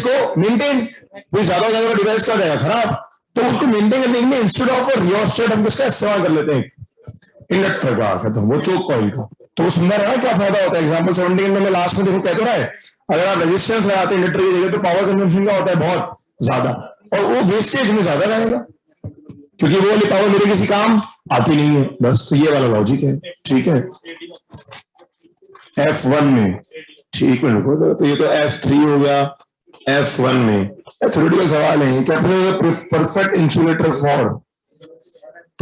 Voltage को maintain, कोई ज्यादा हो जाएगा तो डिवाइस क्या हो जाएगा, खराब। तो उसको मेंटेन करने के लिए इंस्टेड ऑफ रियोस्टेट हम किसका इस्तेमाल कर लेते हैं, इंडक्टर का, खत्म, वो चोक कॉइल का। तो वो सुंदर है ना, क्या फायदा होता है। एग्जांपल 17 में लास्ट में देखो कह तो रहा है, अगर आप रेजिस्टेंस लगाते हैं इंडक्टर की जगह तो पावर कंजम्पशन का होता है बहुत ज्यादा, और वो वेस्टेज में ज्यादा रहेगा, क्योंकि वो वाली पावर मेरे किसी काम आती नहीं है। बस तो ये वाला लॉजिक है, ठीक है। F1 में, ठीक है, तो ये तो F3 हो गया। F1 में थ्योरेटिकल सवाल है, capital perfect insulator for,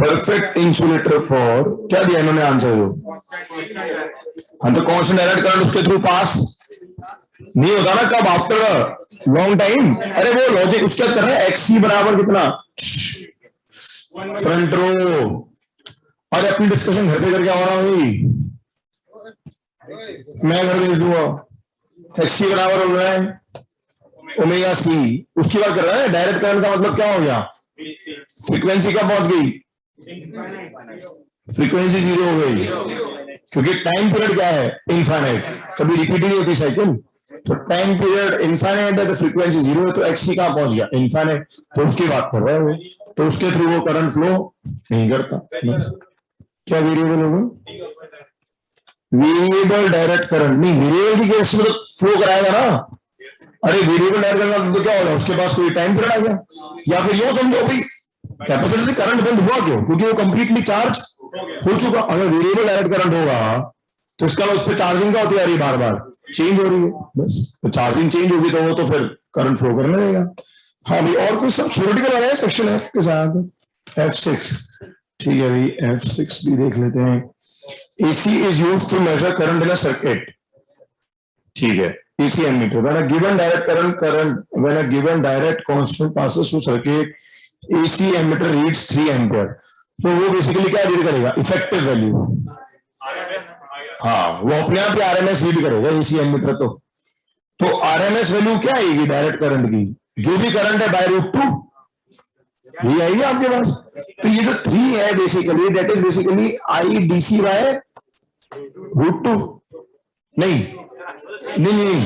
perfect insulator for क्या दिया इन्होंने आंसर दो। हाँ, तो कांस्टेंट डायरेक्ट करंट उसके थ्रू पास नहीं होता ना, कब, आफ्टर लॉन्ग टाइम। अरे वो लॉजिक उसके कर रहे हैं, XC बराबर कितना, फ्रंट रो। अरे अपनी डिस्कशन घर पे करके आ रहा हूँ, मैं घर भेज दूंगा। XC बराबर हो रहा है ओमेगा C, उसकी बात कर रहा है। डायरेक्ट करंट का मतलब क्या हो गया, फ्रीक्वेंसी कब पहुंच गई, फ्रीक्वेंसी 0 हो गई, क्योंकि टाइम पीरियड क्या है, इनफाइनाइट, कभी रिपीट नहीं होती साइकिल। तो टाइम पीरियड इनफाइनाइट है तो फ्रीक्वेंसी 0 है, तो XC कहां पहुंच गया, इनफाइनाइट। तो उसकी बात कर रहा है वो, तो उसके थ्रू वो करंट फ्लो नहीं करता। क्या वेरिएबल होगा, वेरिएबल डायरेक्ट करंट नहीं, वेरिएबल की केस में तो फ्लो कराएगा ना। अरे वेरिएबल डायरेक्ट करंट तो क्या होगा, उसके पास कोई टाइम पीरियड आ गया। या फिर यूं समझो भाई, कैपेसिटर से करंट बंद हुआ क्यों, क्योंकि वो कंप्लीटली चार्ज हो चुका। अगर वेरिएबल डायरेक्ट करंट होगा तो इसका उस पर चार्जिंग का होती है, बार बार चेंज हो रही है, बस तो चार्जिंग चेंज होगी तो वो तो फिर करंट फ्लो करने देगा। हाँ भाई, और कुछ सब थ्योरेटिकल आ रहा है सेक्शन F के साथ, F6, ठीक है भाई, F6 भी देख लेते हैं। AC is used to measure current in a circuit, ठीक है। AC ammeter, when a given direct current, when a given direct constant passes through circuit, AC ammeter reads 3 ampere। तो वो बेसिकली क्या रीड करेगा, इफेक्टिव वैल्यू। हाँ, वो अपने आप ही RMS रीड करेगा AC एमीटर। तो RMS वैल्यू क्या आएगी डायरेक्ट करंट की, जो भी करंट है बाय रूट 2 ये आएगी आपके पास। तो ये जो 3 है basically, that is basically IDC by root 2। नहीं नहीं नहीं,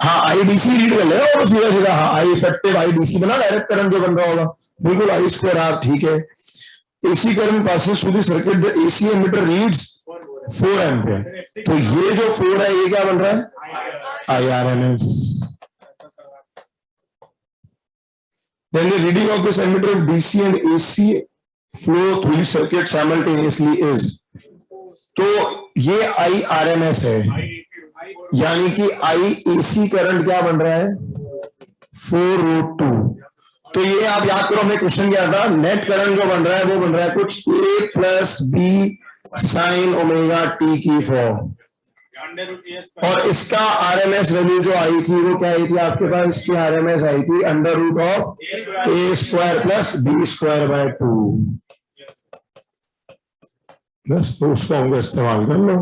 हाँ IDC रीड कर लेगा और सीधा सीधा, हाँ आई इफेक्टिव IDC बना, डायरेक्ट करंट जो बन रहा होगा, बिल्कुल I²R, ठीक है। AC current passes through the circuit, the AC emitter reads 4 ampere. तो ये जो 4 है ये क्या बन रहा है, IRMS। Then the reading of this emitter of DC and AC flow through the circuit simultaneously is, तो ये IRMS है, यानी कि IAC करंट क्या बन रहा है, 4√2। तो ये आप याद करो, हमने क्वेश्चन किया था, नेट करंट जो बन रहा है वो बन रहा है कुछ A plus B sine omega T की फॉर्म, और इसका RMS वैल्यू जो आई थी वो क्या आई थी आपके पास, इसकी RMS आई थी √of A² plus B² bye 2। बस तो उसको हमको इस्तेमाल कर लो।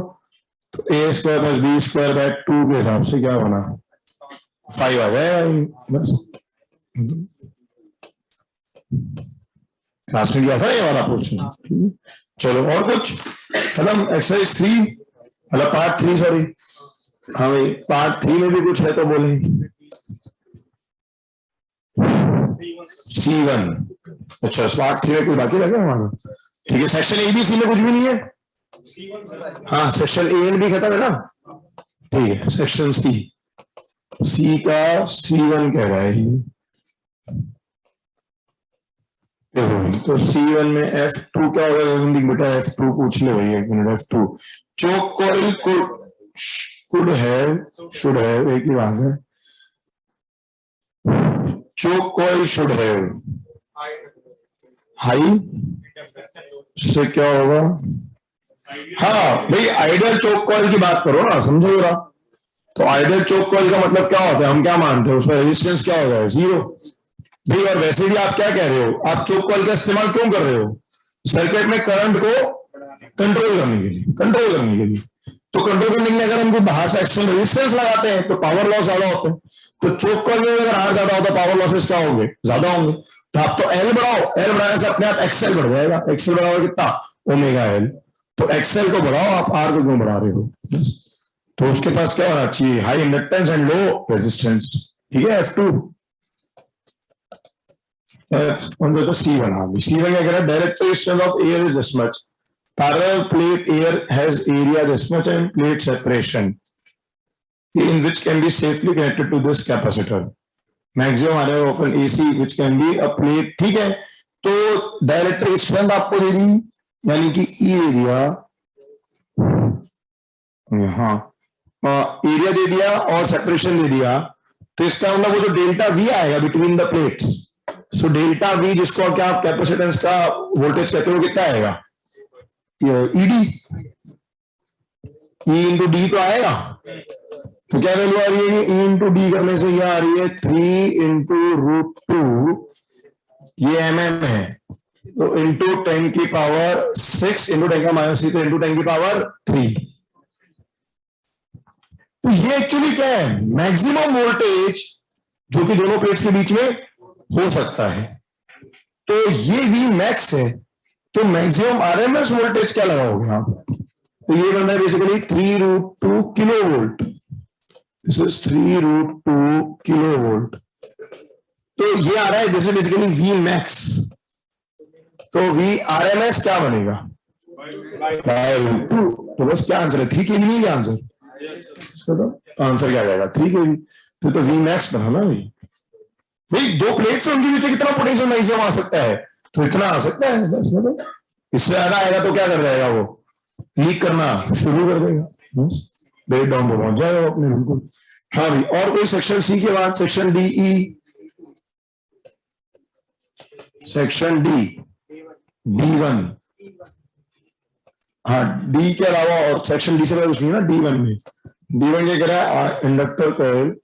तो A² प्लस B² बाय 2 के हिसाब से क्या बना, 5 आ जाएगा। बस क्लास में किया था ये वाला क्वेश्चन। चलो और कुछ, मतलब एक्सरसाइज 3, मतलब पार्ट 3, सॉरी, हाँ भाई पार्ट 3 में भी कुछ है तो बोले। C1, अच्छा पार्ट 3 में कोई बाकी लगे हमारा, ठीक है। सेक्शन ABC में कुछ भी नहीं है, हाँ सेक्शन A एंड B खत्म है ना, ठीक है। सेक्शन C का C1 कह रहा है, तो C1 में F2 क्या होगा बेटा, F2 पूछ ले भाई एक minute. F2 choke coil could have, should have, एक ही बात है, choke coil should have high से क्या होगा, हाँ भाई आइडियल चोक कॉइल की बात करो ना, समझो जरा। तो आइडियल चोक कॉइल का मतलब क्या होता है, हम क्या मानते हैं उसमें रेजिस्टेंस क्या होगा, 0 भाई। और वैसे भी आप क्या कह रहे हो, आप चोक कॉइल का इस्तेमाल क्यों कर रहे हो, सर्किट में करंट को कंट्रोल करने के लिए, तो कंट्रोल करने के लिए अगर हम बाहर से एक्सटर्नल रेजिस्टेंस लगाते हैं तो पावर लॉस ज्यादा होता है। तो चोक कॉइल में अगर R ज्यादा होता है पावर लॉसेस क्या होंगे, ज्यादा होंगे। तो आप तो L बढ़ाओ, L बढ़ाने से अपने आप XL बढ़ जाएगा, XL बढ़ाओ कितना, ओमेगा L। तो XL को बढ़ाओ, आप R को क्यों बढ़ा रहे हो। तो उसके पास क्या होना चाहिए, high inductance and low resistance, ठीक है। F2 C1 C1 क्या कह रहा है, direct resistance of air is this much, parallel plate air has area this much end plate separation in which can be safely connected to this capacitor. Maximum RF of an AC which can be a plate, ठीक है। तो direct resistance आपको दे दी, यानी कि E दे दिया, हाँ area दे दिया और सेपरेशन दे दिया, तो इसका मतलब वो जो डेल्टा V आएगा between the plates, so delta V जिसको क्या आप कैपेसिटेंस का वोल्टेज कहते हो, कितना आएगा, ED, E इंटू डी तो आएगा। तो क्या वैल्यू आ रही है, E इंटू डी करने से यह आ रही है 3 × √2, ये mm है, तो इंटू 10 की पावर 6 इंटू 10 का -3, तो इंटू 10 की पावर 3। तो ये एक्चुअली क्या है, मैक्सिमम वोल्टेज जो कि दोनों प्लेट्स के बीच में हो सकता है। तो ये V मैक्स है, तो मैक्सिमम RMS वोल्टेज क्या लगाओगे आप, तो ये बनता है basically 3 √2 kilo volt, this is 3 √2 kilo volt. तो ये आ रहा है, this is basically V max, तो V RMS क्या बनेगा, √2। तो बस क्या आंसर है, 3 kV नहीं क्या आंसर, इसका तो आंसर क्या आ जाएगा 3 kV। तो V मैक्स बना ना भाई, दो प्लेट्स उनके बीच कितना पोटेंशियल मैक्सिमम आ सकता है, तो इतना आ सकता है बस, मतलब इससे ज्यादा आएगा तो क्या कर जाएगा, वो लीक करना शुरू कर देगा, ब्रेक डाउन पर पहुंच जाएगा अपने बिल्कुल। हाँ भाई, और कोई सेक्शन सी के बाद सेक्शन डी, ई, सेक्शन डी D1, हाँ डी के अलावा और सेक्शन डी से कुछ नहीं ना, D1 में, D1 क्या कह रहा है, inductor coil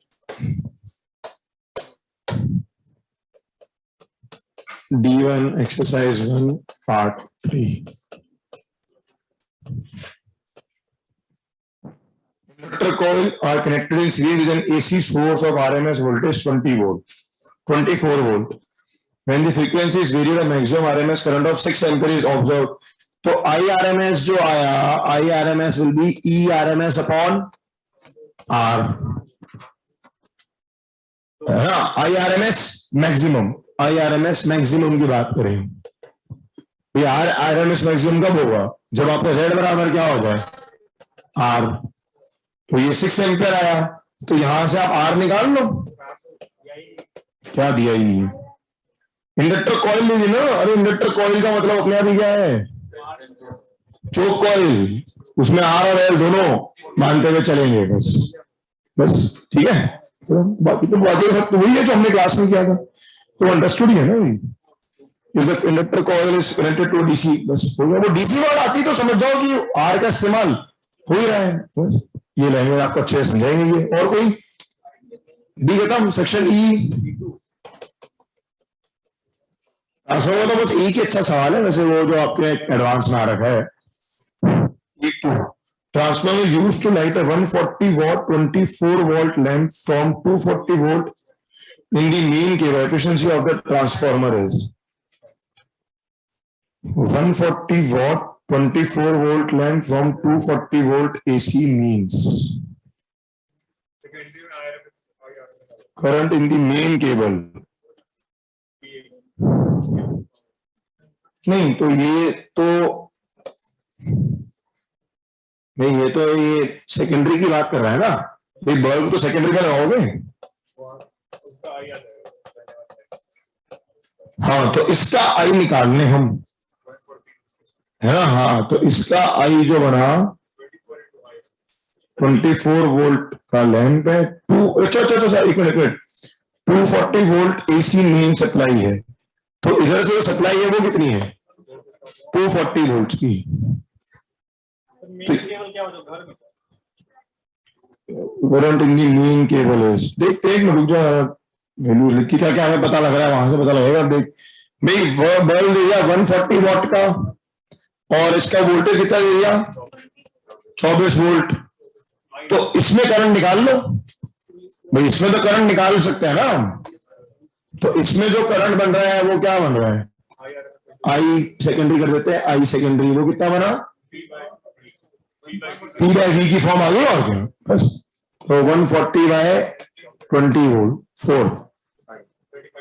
D1 exercise 1 part 3। Inductor coil are connected in series with an AC source of RMS voltage 20 volt, 24 volt. When the frequencies vary, the maximum RMS current of 6 ampere is observed. तो IRMS जो आया, IRMS will be ERMS upon R, हाँ IRMS maximum, IRMS maximum की बात करें, यार IRMS maximum कब होगा, जब आपका Z बराबर क्या हो जाए R। तो ये 6 एम्पियर आया, तो यहां से आप R निकाल लो, क्या दिया ही नहीं है, इंडक्टर कॉइल नहीं दी ना, अरे इंडक्टर कॉइल का मतलब अपने आप ही क्या है, चोक कॉइल, उसमें R और L दोनों मानते हुए चलेंगे, बस बस ठीक है। बाकी तो बाकी सब तो वही है जो हमने क्लास में किया था, तो अंडरस्टूड ही है ना भाई, if the inductor coil is connected to DC, बस हो गया। वो डीसी वर्ड आती तो समझ जाओ कि आर का इस्तेमाल हो ही रहा है, बस ये लैंग्वेज आपको अच्छे से समझाएंगे ये। और कोई डी खत्म, सेक्शन ई, ट्रांसफॉर्मर तो बस ई की अच्छा सवाल है, वैसे वो जो आपके एडवांस में आ रखा है। Transformer used to light a 140 watt 24 volt lamp from 240 volt in the main cable. Efficiency of the transformer is 140 watt 24 volt lamp from 240 volt AC means current in the main cable. नहीं तो ये तो नहीं, ये तो ये secondary की बात कर रहा है ना, भाई बल्ब तो सेकेंडरी का लगाओगे, हाँ तो इसका आई निकालने हम, है ना, हाँ तो इसका आई जो बना 24 वोल्ट का लैंप है, अच्छा एक minute 240 volt AC main supply है, तो इधर से जो सप्लाई है वो कितनी है 240 वोल्ट की। Current in the main cable is, देख एक मिनट रुक जा, वैल्यू लिखी क्या क्या हमें पता लग रहा है, वहां से पता लगेगा। देख भाई बल्ब दिया 140 वॉट का और इसका वोल्टेज कितना दे दिया 24 वोल्ट, तो इसमें करंट निकाल लो भाई, इसमें तो करंट निकाल सकते हैं ना, तो इसमें जो करंट बन रहा है वो क्या बन रहा है, आई सेकेंडरी कर देते हैं, आई सेकेंडरी वो कितना बना P by V की फॉर्म आ गई और क्या बस। तो 140/20 वोल्ट 4।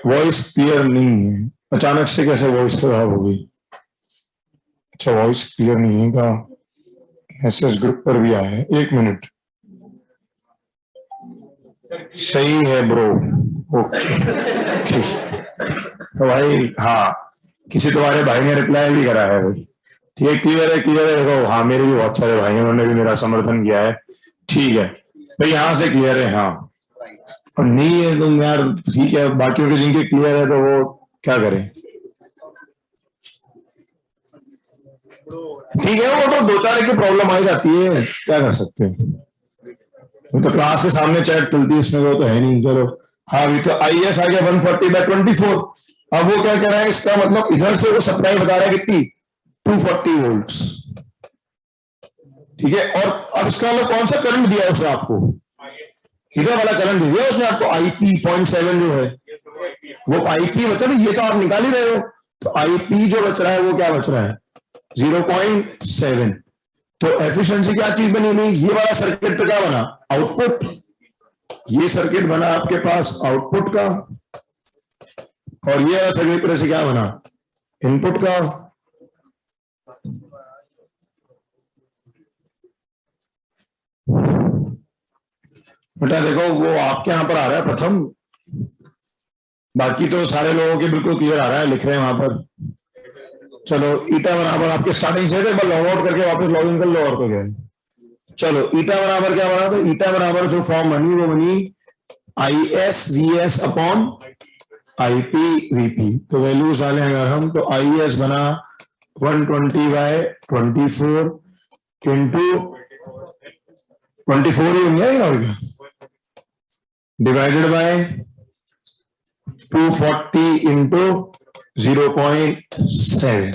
वॉइस क्लियर नहीं है, अचानक से कैसे वॉइस खराब हो गई। अच्छा वॉइस क्लियर नहीं है का मैसेज ग्रुप पर भी आया है, 1 मिनट। सही है ब्रो, ओके ठीक। तो भाई हाँ, किसी तुम्हारे भाई ने रिप्लाई भी करा है भाई, ठीक है क्लियर है क्लियर है। देखो हाँ, मेरे भी बहुत सारे भाई उन्होंने भी मेरा समर्थन किया है, ठीक है भाई यहाँ से क्लियर है। हाँ और नहीं है तुम यार, ठीक है बाकियों के जिनके क्लियर है तो वो क्या करें, ठीक है वो तो दो चार की प्रॉब्लम आ जाती है, क्या कर सकते हैं। तो क्लास के सामने चैट चलती है, इसमें वो तो है नहीं। चलो हाँ, अभी तो IS आ गया 140/24। अब वो क्या कह रहा है, इसका मतलब इधर से वो सप्लाई बता रहा है कितनी 240 वोल्ट्स, ठीक है। और अब इसका मतलब कौन सा करंट दिया उसने आपको, इधर वाला करंट दिया उसने आपको IP 0.7 जो है वो IP मतलब ये तो आप निकाल ही रहे हो। तो IP जो बच रहा है वो क्या बच रहा है 0.7। तो एफिशिएंसी क्या चीज बनी हुई, ये वाला सर्किट तो क्या बना आउटपुट, ये सर्किट बना आपके पास आउटपुट का, और ये वाला सर्किट तरह से क्या बना इनपुट का। बेटा देखो वो आपके यहां पर आ रहा है प्रथम, बाकी तो सारे लोगों के बिल्कुल क्लियर आ रहा है, लिख रहे हैं वहां पर। चलो ईटा बराबर आपके स्टार्टिंग से थे, लॉग आउट करके वापस लॉग इन कर लो और तो क्या है। चलो ईटा बराबर क्या बना, तो ईटा बराबर जो फॉर्म बनी वो बनी IS VS upon IP VP। तो वैल्यूज डालें अगर हम, तो IS बना 120/24 इंटू 24 ही होंगे और क्या, डिवाइडेड बाय 240 इंटू 0.7।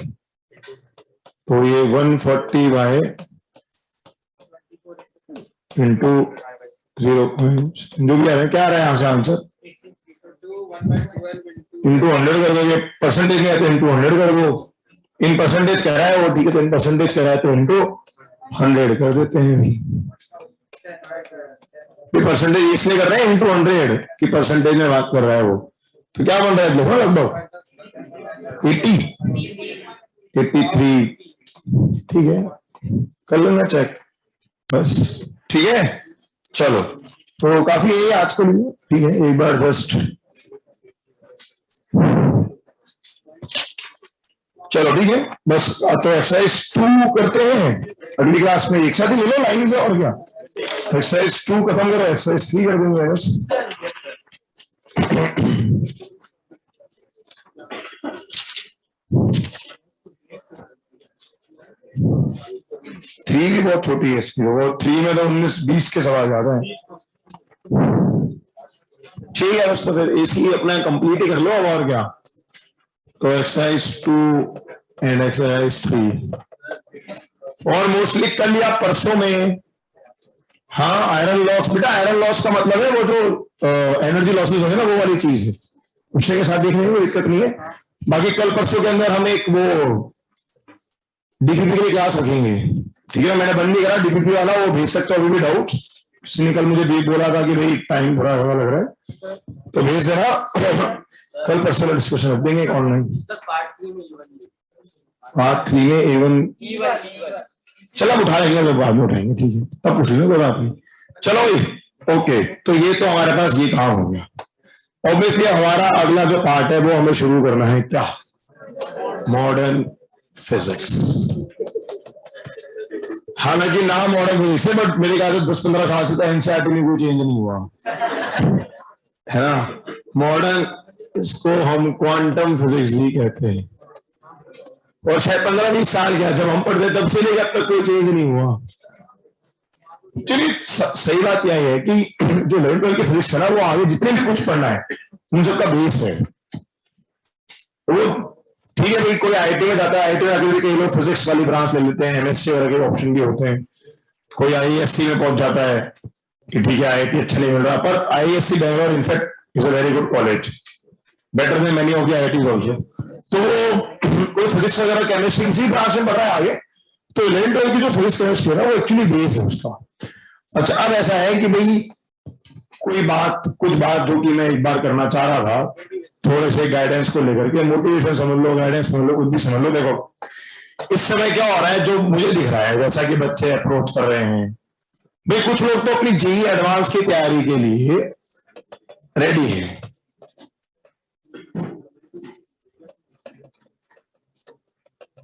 तो ये 140 इंटू 0. जो भी आ रहा है, क्या आ रहा है यहाँ से आंसर, इंटू 100 कर दो। ये परसेंटेज में है तो इंटू 100 कर दो, इन परसेंटेज कह रहा है वो, ठीक है तो इन परसेंटेज कह रहा है तो इंटू 100 कर देते हैं। भी परसेंटेज इसलिए कर रहे हैं इंटू 100 की परसेंटेज में बात कर रहा है वो। तो क्या बन रहा है देखो लगभग 83, ठीक है कर लेना चेक बस, ठीक है। चलो तो काफी है आज के लिए, ठीक है एक बार जस्ट चलो ठीक है बस। तो एक्सरसाइज 2 करते हैं अगली क्लास में, एक साथ ही ले लो लाइन से और क्या। एक्सरसाइज 2 खत्म करो, एक्सरसाइज 3 कर देंगे बस। 3 भी बहुत छोटी है इसकी, वो 3 में तो 19-20 के सवाल ज्यादा है, ठीक है बस। तो फिर इसी अपना कंप्लीट ही कर लो अब और क्या। तो एक्सरसाइज 2 एंड एक्सरसाइज 3 और मोस्टली कर लिया परसों में। हाँ आयरन लॉस, बेटा आयरन लॉस का मतलब है वो जो एनर्जी लॉसेस होंगे ना वो वाली चीज है, उससे के साथ देखने में कोई दिक्कत नहीं है। बाकी कल परसों के अंदर हम एक वो DPP की क्लास रखेंगे, ठीक है। मैंने बंद नहीं करा DPP वाला, वो भेज सकते हो अभी भी डाउट। किसी ने कल मुझे बोला था कि भाई टाइम थोड़ा लग रहा है तो भेज देना, कल परसों में डिस्कशन रख देंगे ऑनलाइन। पार्ट 3 में A1 चलो उठा लेंगे, जब बाद में उठाएंगे, ठीक है तब पूछ लेंगे कोई बात नहीं। चलो भाई ओके, तो ये तो हमारे पास ये काम हो गया। ऑब्वियसली हमारा अगला जो पार्ट है वो हमें शुरू करना है क्या, मॉडर्न फिजिक्स। हालांकि नाम मॉडर्न फिजिक्स है बट मेरे ख्याल से 10-15 साल से तो NCERT में कोई चेंज नहीं हुआ है ना। मॉडर्न इसको हम क्वांटम फिजिक्स भी कहते हैं, और शायद 15-20 साल क्या जब हम पढ़ते तब से लेकर अब तक कोई चेंज नहीं हुआ। चलिए सही बात यह है कि जो 11-12 की फिजिक्स है ना वो आगे जितने भी कुछ पढ़ना है उन सबका बेस है वो, ठीक है भाई। कोई IIT में जाता है, IIT में आगे भी कई लोग फिजिक्स वाली ब्रांच ले लेते हैं, MSc वगैरह के ऑप्शन भी होते हैं। कोई IISc में पहुंच जाता है कि ठीक है IIT अच्छा नहीं मिल रहा, पर IISc Bangalore in fact is a very good college, better than many of the IITs also. तो वो कोई फिजिक्स वगैरह केमिस्ट्री किसी ब्रांच में पढ़ रहा है आगे तो 11-12 की जो फिजिक्स केमिस्ट्री है ना, वो एक्चुअली बेस है उसका। अच्छा, अब ऐसा है कि भाई कुछ बात जो कि मैं एक बार करना चाह रहा था, थोड़े से गाइडेंस को लेकर के, मोटिवेशन समझ लो, गाइडेंस समझ लो, कुछ भी समझ लो। देखो इस समय क्या हो रहा है, जो मुझे दिख रहा है, जैसा कि बच्चे अप्रोच कर रहे हैं, भाई कुछ लोग तो अपनी जेई एडवांस की तैयारी के लिए रेडी है।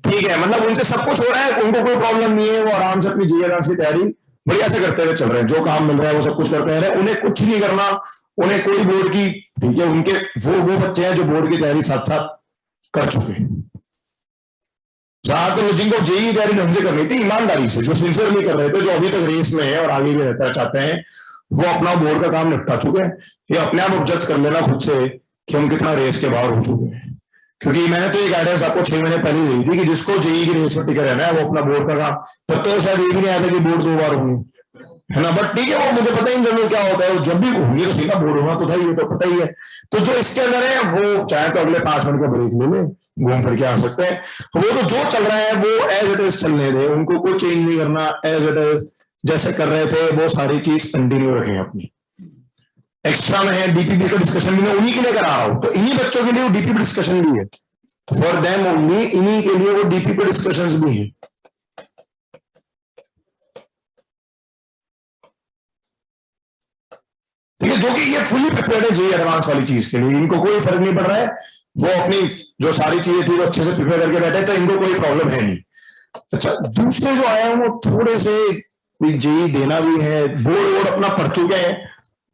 ठीक है, मतलब उनसे सब कुछ हो रहा है, उनको कोई प्रॉब्लम नहीं है, वो आराम से अपनी जेई एडवांस की तैयारी बढ़िया से करते हुए चल रहे हैं, जो काम मिल रहा है वो सब कुछ करते हैं, उन्हें कुछ नहीं करना, उन्हें कोई बोर्ड की, ठीक है, उनके वो बच्चे हैं जो बोर्ड की तैयारी साथ साथ कर चुके हैं। ज्यादातर जिनको जेई तैयारी ढंग से करनी थी, ईमानदारी से, जो सिंसियरली कर रहे थे, जो अभी तक रेस में है और आगे भी रहना चाहते हैं, वो अपना बोर्ड का काम निपटा चुके हैं। ये अपने आप जज कर लेना खुद से कि हम कितना रेस के बाहर हो चुके हैं। क्योंकि मैंने तो ये गाइडेंस आपको 6 महीने पहले दी थी कि जिसको जेई की रेस में टिके रहना है, वो अपना बोर्ड का काम, तब तो शायद ये भी नहीं आया था कि बोर्ड 2 बार होंगे, है ना। बट ठीक है, वो मुझे पता ही नहीं क्या होता है, जब भी होंगे तो सीधा बोर्ड होना तो था, ये तो पता ही है। तो जो इसके अंदर है, वो चाहे तो अगले 5 मिनट का ब्रेक ले ले, घूम फिर के आ सकते हैं। वो तो जो चल रहा है वो एज इट इज चलने दे, उनको कोई चेंज नहीं करना, एज इट इज जैसे कर रहे थे वो सारी चीज कंटिन्यू रखें अपनी। एक्स्ट्रा में है डीपीपी का डिस्कशन भी मैं उन्हीं के लिए करा रहा हूं, तो इन्हीं बच्चों के लिए वो डीपीपी डिस्कशन भी है, फॉर देम ओनली, इन्हीं के लिए वो डीपीपी डिस्कशंस भी है। ठीक है, जो कि ये फुली प्रिपेयर्ड है जेई एडवांस वाली चीज के लिए, इनको कोई फर्क नहीं पड़ रहा है, वो अपनी जो सारी चीजें थी वो अच्छे से प्रिपेयर करके बैठे, तो इनको कोई प्रॉब्लम है नहीं। अच्छा, दूसरे जो आए हैं वो थोड़े से जेई देना भी है, बोर्ड अपना पढ़ चुके हैं,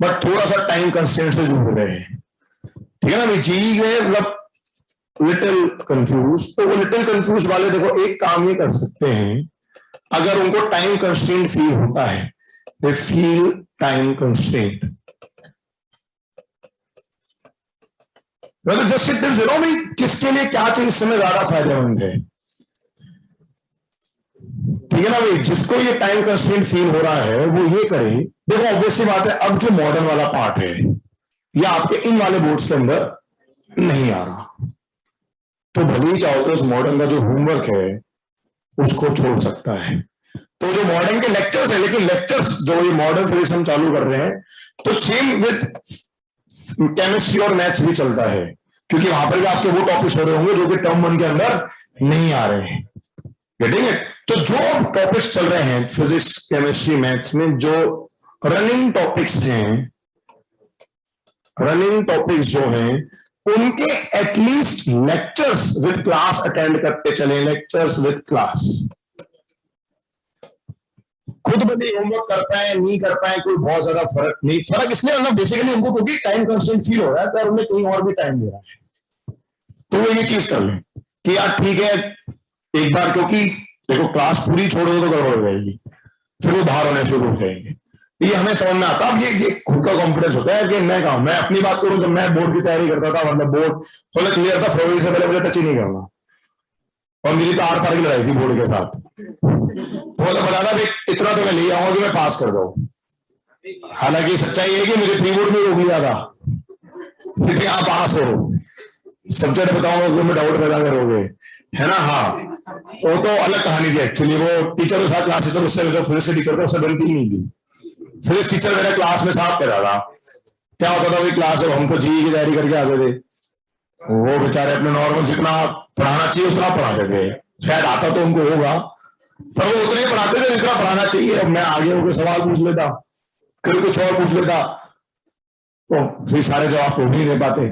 बट थोड़ा सा टाइम कंस्ट्रेंट से जूझ रहे हैं। ठीक है ना, जेई में मतलब लिटिल कंफ्यूज, तो वो लिटिल कंफ्यूज वाले देखो एक काम ये कर सकते हैं, अगर उनको टाइम कंस्ट्रेंट फील होता है, दे फील टाइम कंस्ट्रेंट, मतलब just it tips, you know भाई किसके लिए क्या चीज इस समय ज्यादा फायदेमंद है। ठीक है ना भाई, जिसको ये टाइम कंस्ट्रेंट फील हो रहा है वो ये करे। देखो ऑब्वियसली बात है, अब जो मॉडर्न वाला पार्ट है ये आपके इन वाले बोर्ड्स के अंदर नहीं आ रहा, तो भले ही चाहो तो उस मॉडर्न का जो होमवर्क है उसको छोड़ सकता है। तो जो मॉडर्न के लेक्चर्स है, लेकिन लेक्चर्स जो ये मॉडर्न फिजिक्स हम चालू कर रहे हैं, तो सेम विद केमिस्ट्री और मैथ्स भी चलता है, क्योंकि वहां पर भी आपके वो टॉपिक्स हो रहे होंगे जो कि टर्म 1 के अंदर नहीं आ रहे हैं। Getting it? तो जो टॉपिक्स चल रहे हैं फिजिक्स, केमिस्ट्री, मैथ्स में, जो रनिंग टॉपिक्स हैं, रनिंग टॉपिक्स जो हैं, उनके at least lectures with class attend करते चले, लेक्चर्स विद क्लास। खुद भले होमवर्क कर पाए नहीं कर पाए कोई बहुत ज्यादा फर्क नहीं, फर्क इसलिए मतलब बेसिकली उनको क्योंकि टाइम कंस्ट्रेंट फील हो रहा है, तो उन्हें कहीं और भी टाइम दे रहा है, तो वो ये चीज कर लें कि यार ठीक है एक बार, क्योंकि देखो क्लास पूरी छोड़ दो तो गड़बड़ हो जाएगी, फिर वो बाहर होने शुरू हो जाएंगे। ये हमें समझ में आता। अब ये खुद का कॉन्फिडेंस होता है कि मैं कहूं, मैं अपनी बात करूं, जब मैं बोर्ड की तैयारी करता था, मतलब बोर्ड थोड़ा क्लियर था, फरवरी से पहले मुझे टच ही नहीं करना, और मेरी तो आर पार की लड़ाई थी बोर्ड के साथ। वो तो बता था इतना तो मैं ले आऊंगा कि मैं पास कर दूं। हालांकि सच्चाई है कि मुझे प्री बोर्ड में रोक लिया था, लेकिन आप पास हो, सब्जेक्ट बताऊंगा उसमें डाउट पैदा करोगे, है ना। हाँ, वो तो अलग कहानी थी एक्चुअली। वो टीचर जो था क्लास टीचर, उससे जो फिजिक्स टीचर था उससे बनती ही नहीं थी। फिजिक्स टीचर मेरे क्लास में साफ कह रहा था, क्या होता था भाई क्लास जब हम तो जेईई की तैयारी करके आते थे, वो बेचारे अपने नॉर्मल जितना पढ़ाना चाहिए उतना पढ़ाते थे, शायद आता तो उनको होगा, पर वो उतने ही पढ़ाते थे जितना पढ़ाना चाहिए। मैं आगे उनको सवाल पूछ लेता, फिर कुछ और पूछ लेता, तो फिर सारे जवाब तो नहीं दे पाते,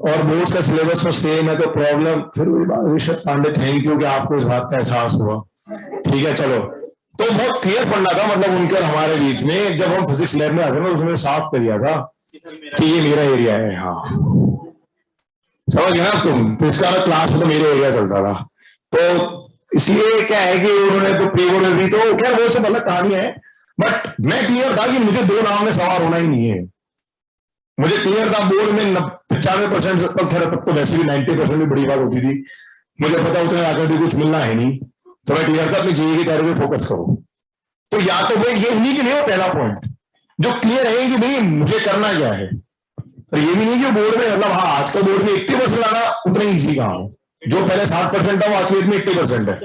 और बोर्ड का सिलेबस तो सेम है, तो प्रॉब्लम फिर वही बात। ऋषभ पांडे, थैंक यू कि आपको इस बात का एहसास हुआ। ठीक है, चलो, तो बहुत क्लियर फंडा था मतलब उनके और हमारे बीच में, जब हम फिजिक्स लैब में आते ना, उसमें साफ कर दिया था कि ये मेरा एरिया है। हाँ, समझ गए ना तुम, तो इसका क्लास में तो मेरे एरिया चलता था, तो इसलिए क्या है कि उन्होंने तो प्री बोर्ड में भी, तो क्या वो सब अलग कहानी है, बट मैं क्लियर था कि मुझे 2 नाम में सवार होना ही नहीं है। मुझे क्लियर था बोर्ड में 95% तब तो वैसे भी 90% भी बड़ी बात होती थी, मुझे पता उतने आकर भी कुछ मिलना है नहीं, तो मैं क्लियर था अपनी जेईई की तैयारी में फोकस करूं। तो या तो वो ये उन्हीं के लिए वो पहला पॉइंट जो क्लियर है कि भाई मुझे करना क्या है, और ये भी नहीं कि बोर्ड में मतलब, हाँ आजकल बोर्ड में 80% लाना उतना ईजी काम है, जो पहले 60% था वो आज की डेट में 80% है